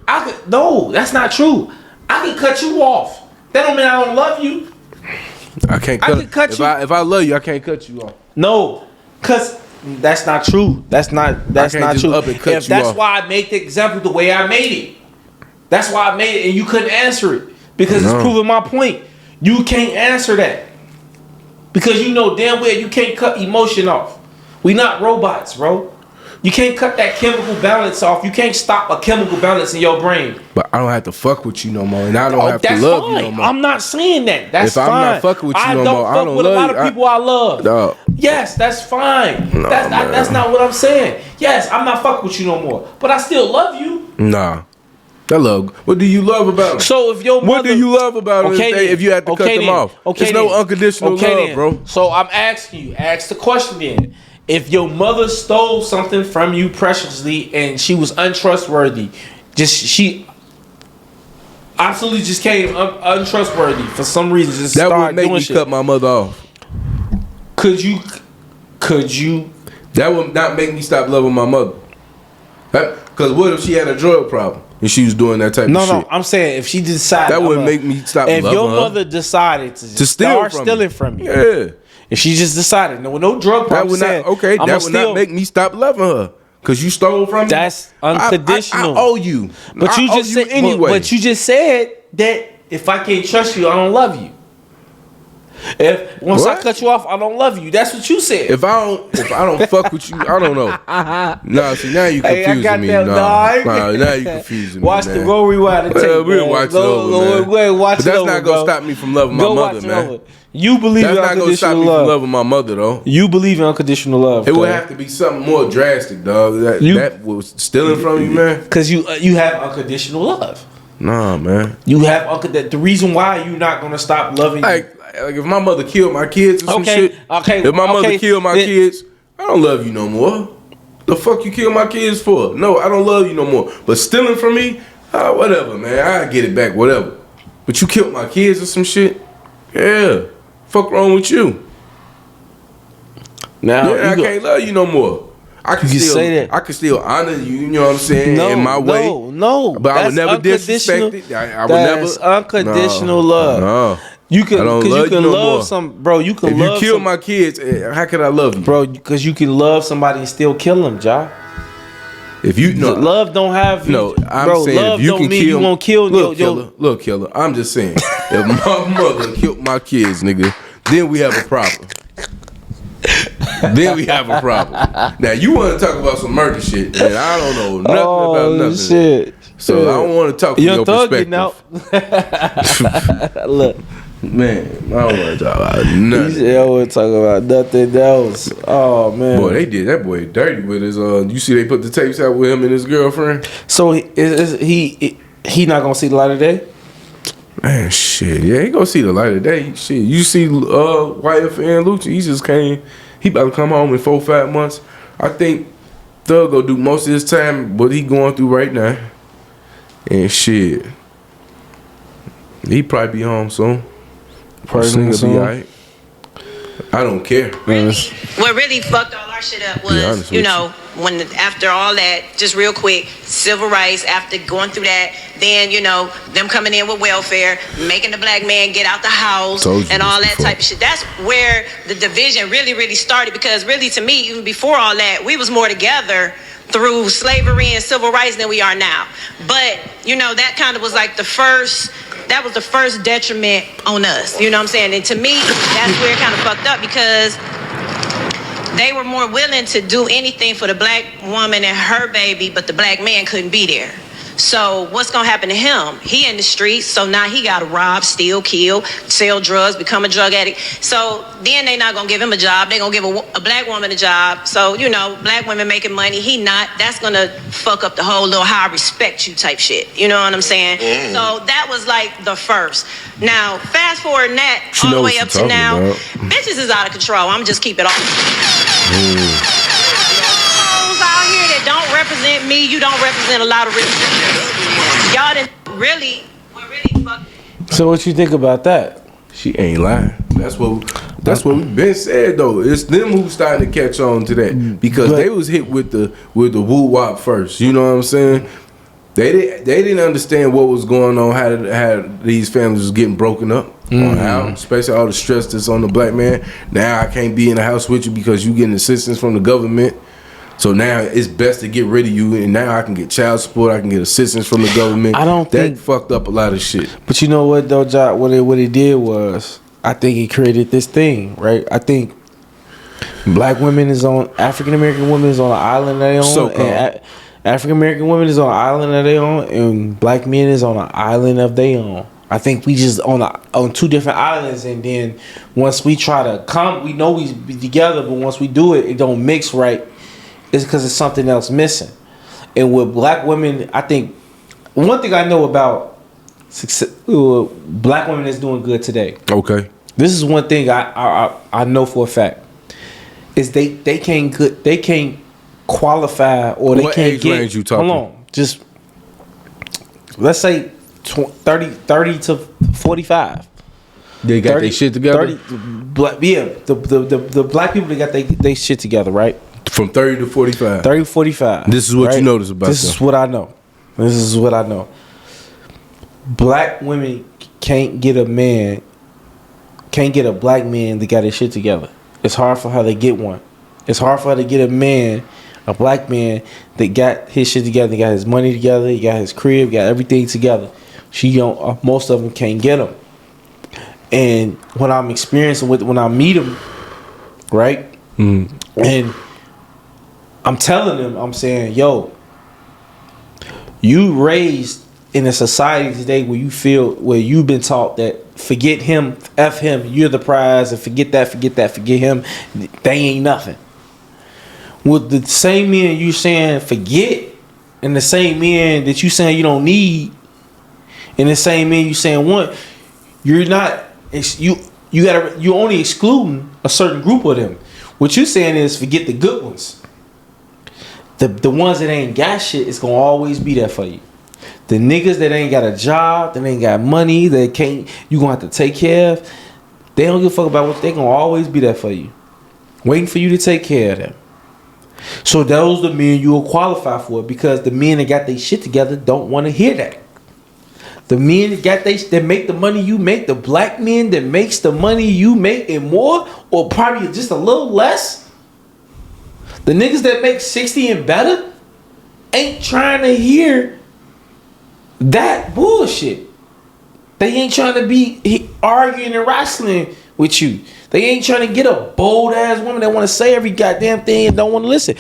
B: No, that's not true. I can cut you off. That don't mean I don't love you.
A: I can't cut you. If I love you, I can't cut you off.
B: No, cause that's not true. That's not true. If that's why I made the example the way I made it. That's why I made it, and you couldn't answer it because it's proving my point. You can't answer that because you know damn well you can't cut emotion off. We not robots, bro. You can't cut that chemical balance off. You can't stop a chemical balance in your brain.
A: But I don't have to fuck with you no more, and I don't have to love you no more.
B: I'm not saying that. That's fine.
A: If I'm not fucking with you no more, I don't love you. I don't fuck with a lot of
B: people I love.
A: No.
B: Yes, that's fine.
A: No,
B: that's not what I'm saying. Yes, I'm not fucking with you no more, but I still love you.
A: Nah. That love. What do you love about them?
B: So if your mother,
A: what do you love about them if you had to cut them off? There's no unconditional love, bro.
B: So I'm asking you, ask the question then. If your mother stole something from you preciously and she was untrustworthy, she absolutely just came untrustworthy for some reason. Just
A: that would make me cut my mother off.
B: Could you?
A: That would not make me stop loving my mother. Because what if she had a drug problem and she was doing that type of shit?
B: No, I'm saying if she decided
A: that wouldn't make me stop loving her.
B: If your mother decided to start stealing from you,
A: yeah.
B: If she just decided, no drug problem,
A: that would not make me stop loving her because you stole from me.
B: That's unconditional.
A: I owe you,
B: but you just said anyway. But you just said that if I can't trust you, I don't love you. If once I cut you off, I don't love you. That's what you said.
A: If I don't fuck with you, I don't know. Nah, see now you confusing me. Now you confusing me.
B: Watch the Go Rewind the tape.
A: We'll watch it over, man. But that's not gonna stop me from loving my mother, man.
B: You believe in unconditional love. That's not gonna stop me from loving my mother, though. You believe in unconditional love.
A: It would have to be something more drastic, dog. That was stealing from you, man.
B: Because you have unconditional love.
A: Nah, man.
B: You have the reason why you're not gonna stop loving you.
A: Like if my mother killed my kids or some shit. If my mother killed my kids, I don't love you no more. The fuck you kill my kids for? No, I don't love you no more. But stealing from me, whatever, man. I get it back, whatever. But you killed my kids or some shit? Yeah. Fuck wrong with you? Now I can't love you no more. I can still say that. I can still honor you. You know what I'm saying? In my way.
B: No.
A: But I would never disrespect it. I would never.
B: Unconditional love. You can,
A: I don't
B: because
A: love
B: you can
A: you no
B: love
A: more.
B: some, bro. You can
A: If
B: love
A: you kill my kids, how could I love you,
B: bro? Because you can love somebody and still kill them, Ja.
A: If you no,
B: Love don't have
A: no, I'm
B: bro,
A: saying
B: love
A: if you
B: don't
A: can
B: mean
A: kill,
B: you won't kill
A: look, killer. I'm just saying, if my mother killed my kids, nigga, then we have a problem. Then we have a problem. Now you want to talk about some murder shit, and I don't know nothing about nothing.
B: Shit.
A: So I don't want to talk from your perspective.
B: Out. Look,
A: man, I don't want to talk about nothing.
B: I don't want to talk about nothing else. Oh man,
A: Boy, they did that boy dirty with his. You see, they put the tapes out with him and his girlfriend.
B: So he not gonna see the light of day?
A: Man, shit, yeah, he gonna see the light of day. Shit, you see, YFN Lucci, he just came. He about to come home in 4-5 months. I think Thug gonna do most of his time what he going through right now. And shit, he probably be home soon. Person will be alright. I don't care.
C: What really fucked all our shit up was, you know, when after all that, just real quick, civil rights, after going through that, then, you know, them coming in with welfare, making the black man get out the house and all that type of shit. That's where the division really, really started, because really to me, even before all that, we was more together through slavery and civil rights than we are now. But, you know, that kind of was like the first detriment on us. You know what I'm saying? And to me, that's where it kind of fucked up, because they were more willing to do anything for the black woman and her baby, but the black man couldn't be there. So what's gonna happen to him? He in the streets, so now he gotta rob, steal, kill, sell drugs, become a drug addict. So then they not gonna give him a job. They gonna give a black woman a job. So, you know, black women making money, he not. That's gonna fuck up the whole little how I respect you type shit. You know what I'm saying? So that was like the first. Now, fast forward that all the way up to now, bitches is out of control. I'm just keep it all. Out here that don't represent me, you don't represent a lot of rich people. Y'all didn't really fuck.
B: So what you think about that?
A: She ain't lying. That's what we've been said though. It's them who started to catch on to that, because they was hit with the woo wop first. You know what I'm saying? They didn't understand what was going on, how these families was getting broken up, on how, especially all the stress that's on the black man. Now I can't be in the house with you because you getting assistance from the government. So now it's best to get rid of you, and now I can get child support, I can get assistance from the government.
B: I don't think
A: that fucked up a lot of shit.
B: But you know what though, Jock? What it did was, I think it created this thing, right? I think black women is on, African American women is on an island that they own, and African American women is on an island that they own, and black men is on an island of their own. I think we just on two different islands, and then once we try to come, we know we be together, but once we do it, it don't mix right. It's because it's something else missing. And with black women, I think one thing I know about success, black women is doing good today.
A: Okay,
B: this is one thing I know for a fact, is they can't qualify, or they
A: what
B: can't
A: age
B: get.
A: Range you talking?
B: Hold on, just let's say 30 to 45.
A: They got their shit together.
B: The black people, they got they shit together, right?
A: From 30 to 45.
B: 30 to 45.
A: This is what you notice about
B: this. This is what I know. This is what I know. Black women can't get a black man that got his shit together. It's hard for her to get one. It's hard for her to get a black man that got his shit together, got his money together, he got his crib, got everything together. She don't. Most of them can't get him. And when I'm experiencing when I meet him, right, and I'm telling them, I'm saying, yo, you raised in a society today where you've been taught that forget him, F him, you're the prize, and forget him, they ain't nothing. With the same men you saying forget, and the same men that you saying you don't need, and the same men you saying want, you're not, you're only excluding a certain group of them. What you saying is forget the good ones. The ones that ain't got shit is gonna always be there for you. The niggas that ain't got a job, that ain't got money, that can't, you gonna have to take care of, they don't give a fuck about what, they gonna always be there for you, waiting for you to take care of them. So those the men you will qualify for, because the men that got their shit together don't want to hear that. The men that make the money you make, the black men that makes the money you make and more, or probably just a little less. The niggas that make 60 and better ain't trying to hear that bullshit. They ain't trying to be arguing and wrestling with you. They ain't trying to get a bold ass woman that want to say every goddamn thing and don't want to listen.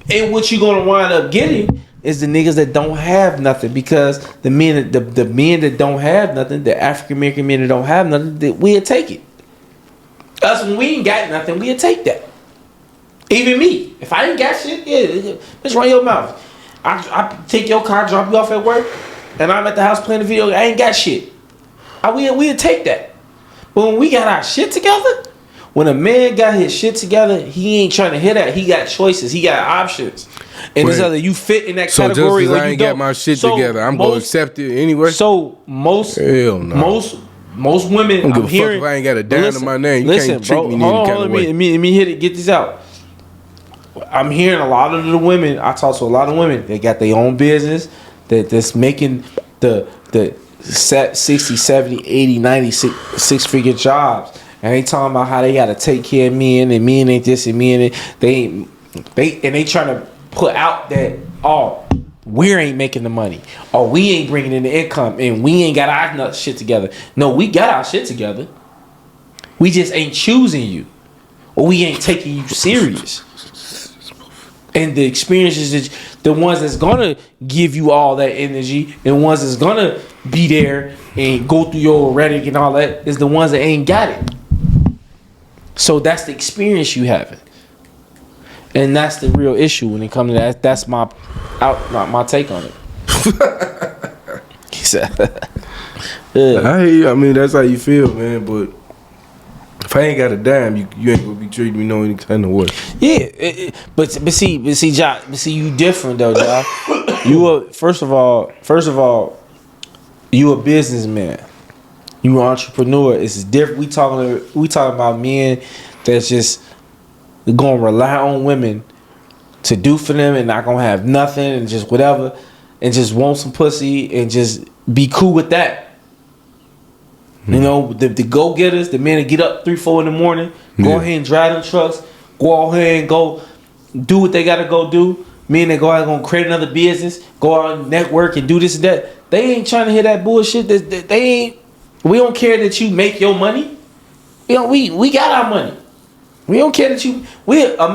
B: And what you gonna wind up getting is the niggas that don't have nothing, because the men that don't have nothing, the African American men that don't have nothing, we'll take it. Us, when we ain't got nothing, we'll take that. Even me, if I ain't got shit, yeah, just run your mouth. I take your car, drop you off at work, and I'm at the house playing the video. I ain't got shit. We'll take that. But when we got our shit together, when a man got his shit together, he ain't trying to hear that. He got choices. He got options. And it's either you fit in that category
A: just as
B: or
A: I
B: you
A: ain't
B: don't.
A: got my shit together, I'm gonna accept it anyway.
B: So most women,
A: I don't give a fuck if I ain't got a dime to my name. You can't treat me any kind of way.
B: Let me hit it. Get this out. I'm hearing a lot of the women. I talk to a lot of women. They got their own business that's making the 60, 70, 80, 90, six-figure jobs. And they talking about how they gotta take care of men and men ain't this and men ain't they trying to put out that we ain't making the money, or we ain't bringing in the income, and we ain't got our shit together. No, we got our shit together. We just ain't choosing you, or we ain't taking you serious. And the experiences that the ones that's gonna give you all that energy, and ones that's gonna be there and go through your rhetoric and all that, is the ones that ain't got it. So that's the experience you having, and that's the real issue when it comes to that. That's my take on it. He said,
A: I hear you. I mean, that's how you feel, man. But if I ain't got a dime, you ain't gonna be treating me no any kind of way.
B: Yeah, but see, Josh, you different though, Josh. First of all, you a businessman. You an entrepreneur. It's different. We talking about men that's just gonna rely on women to do for them and not gonna have nothing and just whatever and just want some pussy and just be cool with that. You know, the go-getters, the men that get up 3-4 in the morning, go ahead and drive them trucks, go ahead and go do what they gotta go do. Men that go out and gonna create another business, go out and network and do this and that. They ain't trying to hear that bullshit. They ain't. We don't care that you make your money. We got our money. We don't care that you. A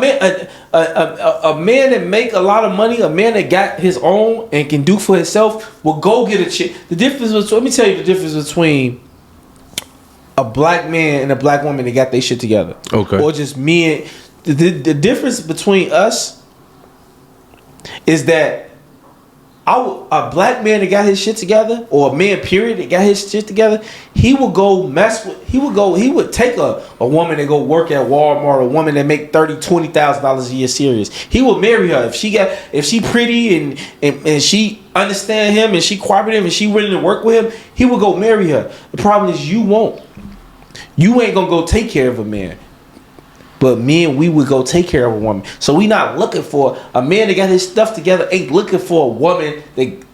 B: man that make a lot of money, a man that got his own and can do for himself, will go get a chick. The difference was, let me tell you the difference between a black man and a black woman that got their shit together.
A: Okay.
B: Or just men. The difference between us is that a black man that got his shit together, or a man period that got his shit together, he would take a woman that go work at Walmart, a woman that make $20,000 a year serious. He would marry her if she pretty and she understand him and she cooperative and she willing to work with him. He would go marry her. The problem is you won't. You ain't gonna go take care of a man. But men, we would go take care of a woman. So we not looking for a man that got his stuff together. Ain't looking for a woman that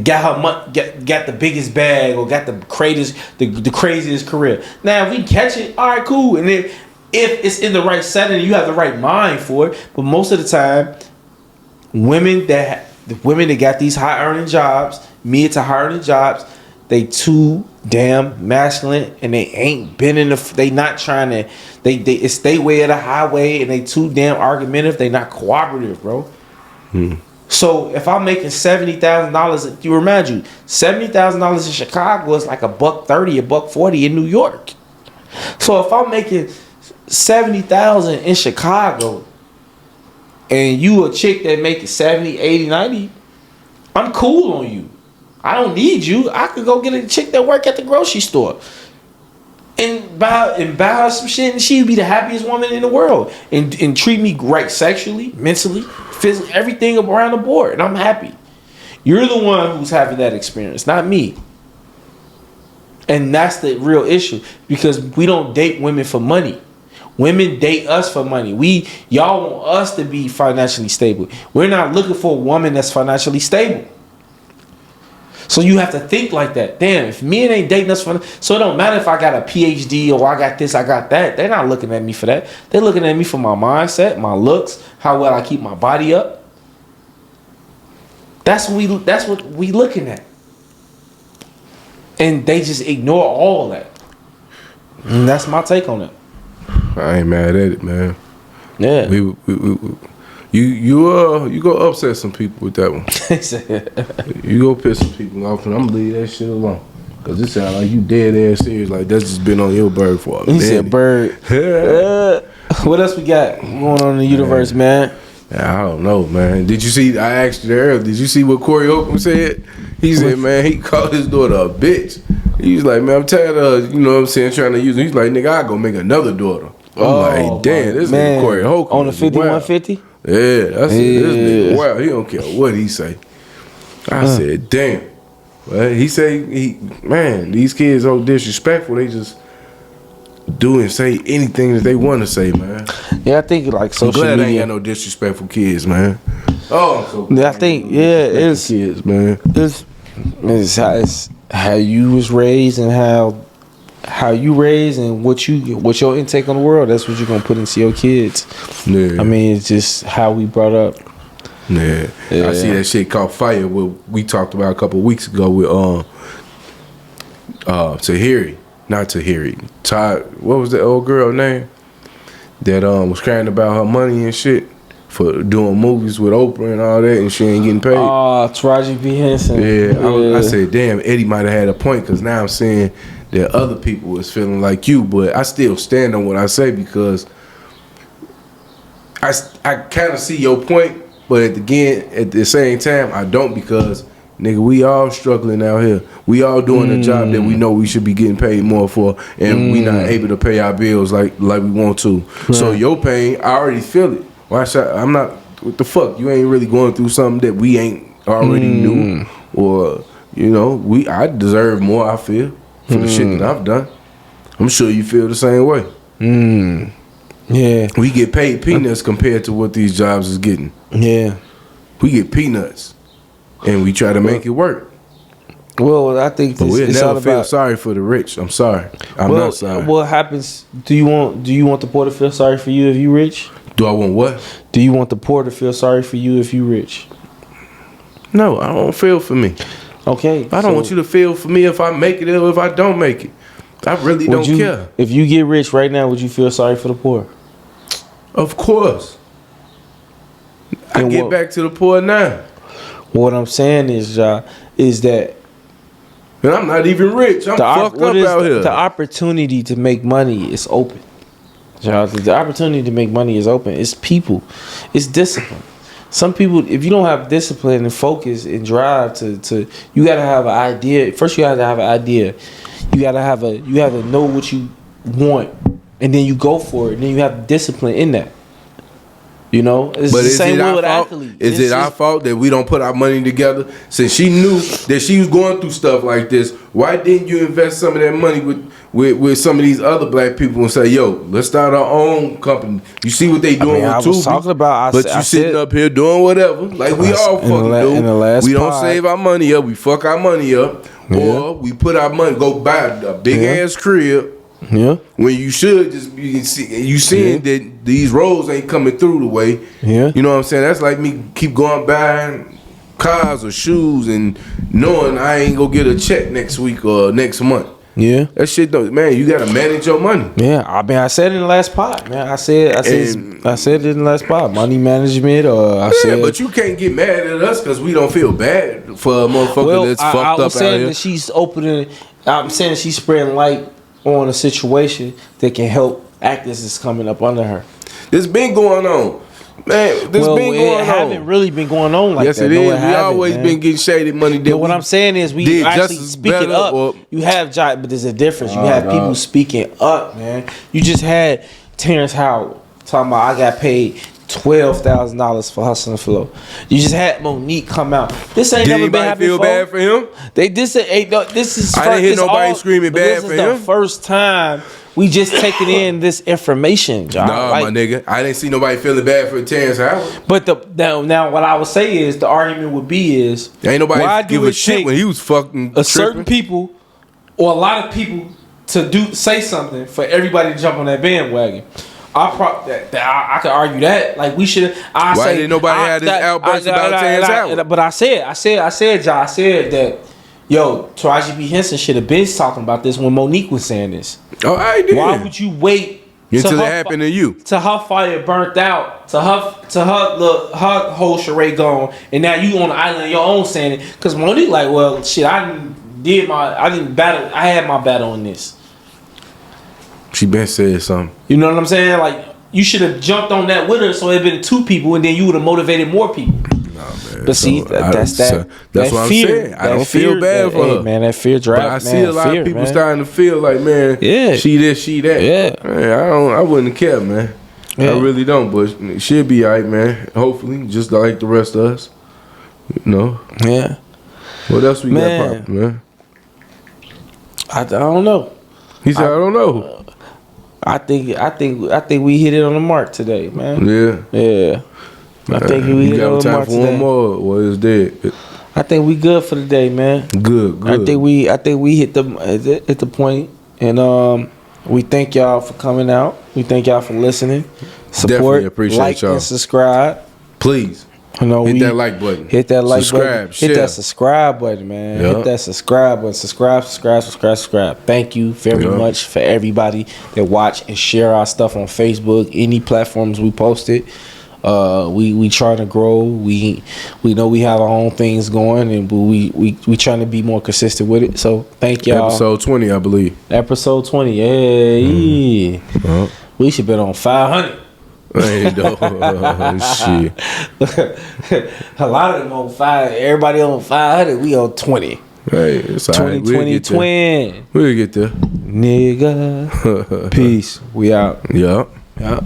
B: got the biggest bag or got the craziest career. Now if we catch it, all right, cool. And if it's in the right setting, you have the right mind for it. But most of the time, women that got these high earning jobs, mid to high earning jobs, they too damn masculine, and they ain't been in the. They not trying to. It's they way of the highway, and they too damn argumentative. They not cooperative, bro. So if I'm making $70,000, you remind you $70,000 in Chicago is like $130, $140 in New York. So if I'm making $70,000 in Chicago, and you a chick that making 70, 80, 90, I'm cool on you. I don't need you. I could go get a chick that work at the grocery store and buy her some shit, and she'd be the happiest woman in the world and treat me right sexually, mentally, physically, everything around the board, and I'm happy. You're the one who's having that experience, not me. And that's the real issue, because we don't date women for money. Women date us for money. Y'all want us to be financially stable. We're not looking for a woman that's financially stable. So you have to think like that. Damn, if men ain't dating us for, so it don't matter if I got a PhD or I got this, I got that. They're not looking at me for that. They're looking at me for my mindset, my looks, how well I keep my body up. That's what we looking at. And they just ignore all that. And that's my take on it.
A: I ain't mad at it, man.
B: Yeah.
A: You go upset some people with that one. You go piss some people off, and I'm gonna leave that shit alone. Cause it sound like you dead ass serious, like that's just been on your bird for a minute.
B: He said bird. What else we got going on in the universe, man?
A: I don't know, man. Did you see? I asked you earlier. Did you see what Corey Holcomb said? He said, man, he called his daughter a bitch. He was like, man, I'm tired of, you know what I'm saying, trying to use him. He's like, nigga, I go make another daughter. I'm like, damn, this nigga Corey Holcomb
B: on the 5150.
A: Yeah, that's it. This nigga, wow, he don't care what he say. I said, damn. Well, he say, man, these kids so disrespectful. They just do and say anything that they want to say, man.
B: Yeah, I think like social
A: media.
B: media.
A: Ain't got no disrespectful kids, man. Oh, I'm so
B: glad. I think it's
A: kids, man.
B: It's how you was raised and how you raised and what your intake on the world. That's what you're gonna put into your kids.
A: Yeah.
B: I mean, it's just how we brought up.
A: Yeah. I see that shit caught fire. What we talked about a couple of weeks ago with Tahiri. Not Tahiri. Todd, what was the old girl name? That was crying about her money and shit for doing movies with Oprah and all that, and she ain't getting paid.
B: Taraji P. Henson.
A: Yeah, I said, damn, Eddie might have had a point, because now I'm saying that other people is feeling like you, but I still stand on what I say, because I kind of see your point, but at the same time, I don't, because nigga, we all struggling out here. We all doing a job that we know we should be getting paid more for, and we not able to pay our bills like we want to. Right. So your pain, I already feel it. Why should I'm not? What the fuck? You ain't really going through something that we ain't already knew, or you know, I deserve more. I feel for the shit that I've done. I'm sure you feel the same way.
B: Yeah,
A: we get paid peanuts compared to what these jobs is getting.
B: Yeah,
A: we get peanuts. And we try to make it work.
B: Well, I think
A: but we'll never feel sorry for the rich. I'm sorry. I'm not sorry.
B: What happens? Do you want the poor to feel sorry for you if you rich?
A: Do I want what?
B: Do you want the poor to feel sorry for you if you rich?
A: No, I don't feel for me.
B: Okay.
A: I don't want you to feel for me if I make it or if I don't make it. I really don't care.
B: If you get rich right now, would you feel sorry for the poor?
A: Of course. I get back to the poor now.
B: What I'm saying is that
A: and I'm not even rich. I'm fucked up out here.
B: The opportunity to make money is open. The opportunity to make money is open. It's people. It's discipline. Some people, if you don't have discipline and focus and drive to you gotta have an idea. First you have to have an idea. You have to know what you want, and then you go for it, and then you have discipline in that. You know, it's the same way with athletes.
A: Is it our fault that we don't put our money together? Since she knew that she was going through stuff like this, why didn't you invest some of that money with some of these other black people and say, yo, let's start our own company? You see what they doing with Tubi?
B: Talking about,
A: but you sitting up here doing whatever, like we all fucking do. We don't save our money up. We fuck our money up, or we put our money, go buy a big ass crib.
B: Yeah.
A: When you should just be seeing that these roads ain't coming through the way.
B: Yeah.
A: You know what I'm saying? That's like me keep going buying cars or shoes and knowing I ain't gonna get a check next week or next month.
B: Yeah.
A: That shit don't, man, you gotta manage your money.
B: Yeah. I mean, I said it in the last pod, man. I said it in the last pod. Money management,
A: but you can't get mad at us because we don't feel bad for a motherfucker that's fucked up out here.
B: I'm saying that she's opening. I'm saying she's spreading light on a situation that can help actors that's coming up under her.
A: This been going on, man.
B: It haven't really been going on like that.
A: Yes, it is. We always been getting shaded money.
B: But what I'm saying is we actually speaking up. You have but there's a difference. You have people speaking up, man. You just had Terrence Howard talking about I got paid $12,000 for Hustle and Flow. You just had Monique come out. This ain't
A: Did
B: never been
A: anybody
B: happened
A: feel
B: before.
A: bad for him?
B: This is.
A: I didn't hear nobody screaming bad for
B: This is
A: him.
B: the first time we just taking in this information, John.
A: Nah, my nigga. I didn't see nobody feeling bad for Terrence Howard.
B: But now what I would say is the argument would be is
A: Ain't
B: why
A: nobody
B: do
A: give a
B: it
A: shit
B: take
A: when he was fucking
B: a certain
A: tripping.
B: people or a lot of people to say something for everybody to jump on that bandwagon. I could argue that like we should.
A: Why didn't nobody have this outburst about Terrence Howard?
B: But I said, John, I said that. Yo, Taraji P. Henson should have been talking about this when Monique was saying this.
A: Oh, I did.
B: Why would you wait
A: until it happened to you?
B: To her fire burnt out, to her whole charade gone, and now you on the island of your own saying it. Because Monique like, well, shit, I had my battle in this.
A: She been said something.
B: You know what I'm saying? Like you should have jumped on that with her, so it'd been 2 people, and then you would have motivated more people.
A: Nah, man.
B: But see, that's
A: what I'm saying. I don't feel bad for her,
B: man. That fear drive.
A: But I see a lot of people starting to feel like, man,
B: yeah,
A: she this, she that.
B: Yeah,
A: man, I wouldn't care, man.
B: Yeah.
A: I really don't. But she'll be alright, man. Hopefully, just like the rest of us. You know.
B: Yeah.
A: What else we got popping, man?
B: I don't know.
A: He said, I don't know.
B: I think we hit it on the mark today, man.
A: Yeah.
B: I think we hit it on the mark today.
A: One more. What is dead?
B: I think we good for the day, man.
A: Good.
B: I think we hit the point, and we thank y'all for coming out. We thank y'all for listening. Support,
A: definitely appreciate
B: like,
A: y'all.
B: and subscribe.
A: Please.
B: You know,
A: hit that like button.
B: Hit that like
A: subscribe,
B: button.
A: share.
B: Hit that subscribe button, man.
A: Yep.
B: Hit that subscribe button. Subscribe. Thank you very much for everybody that watch and share our stuff on Facebook, any platforms we posted. We trying to grow. We know we have our own things going, and we trying to be more consistent with it. So thank y'all.
A: Episode 20, I believe.
B: Episode 20. Hey, we should been on 500.
A: Hey, no. Shit.
B: A lot of them on 5. Everybody on 500. We on 20.
A: Hey, it's all right.
B: 2020 twin.
A: We'll get there.
B: Nigga. Peace. We out.
A: Yeah.
B: Yeah.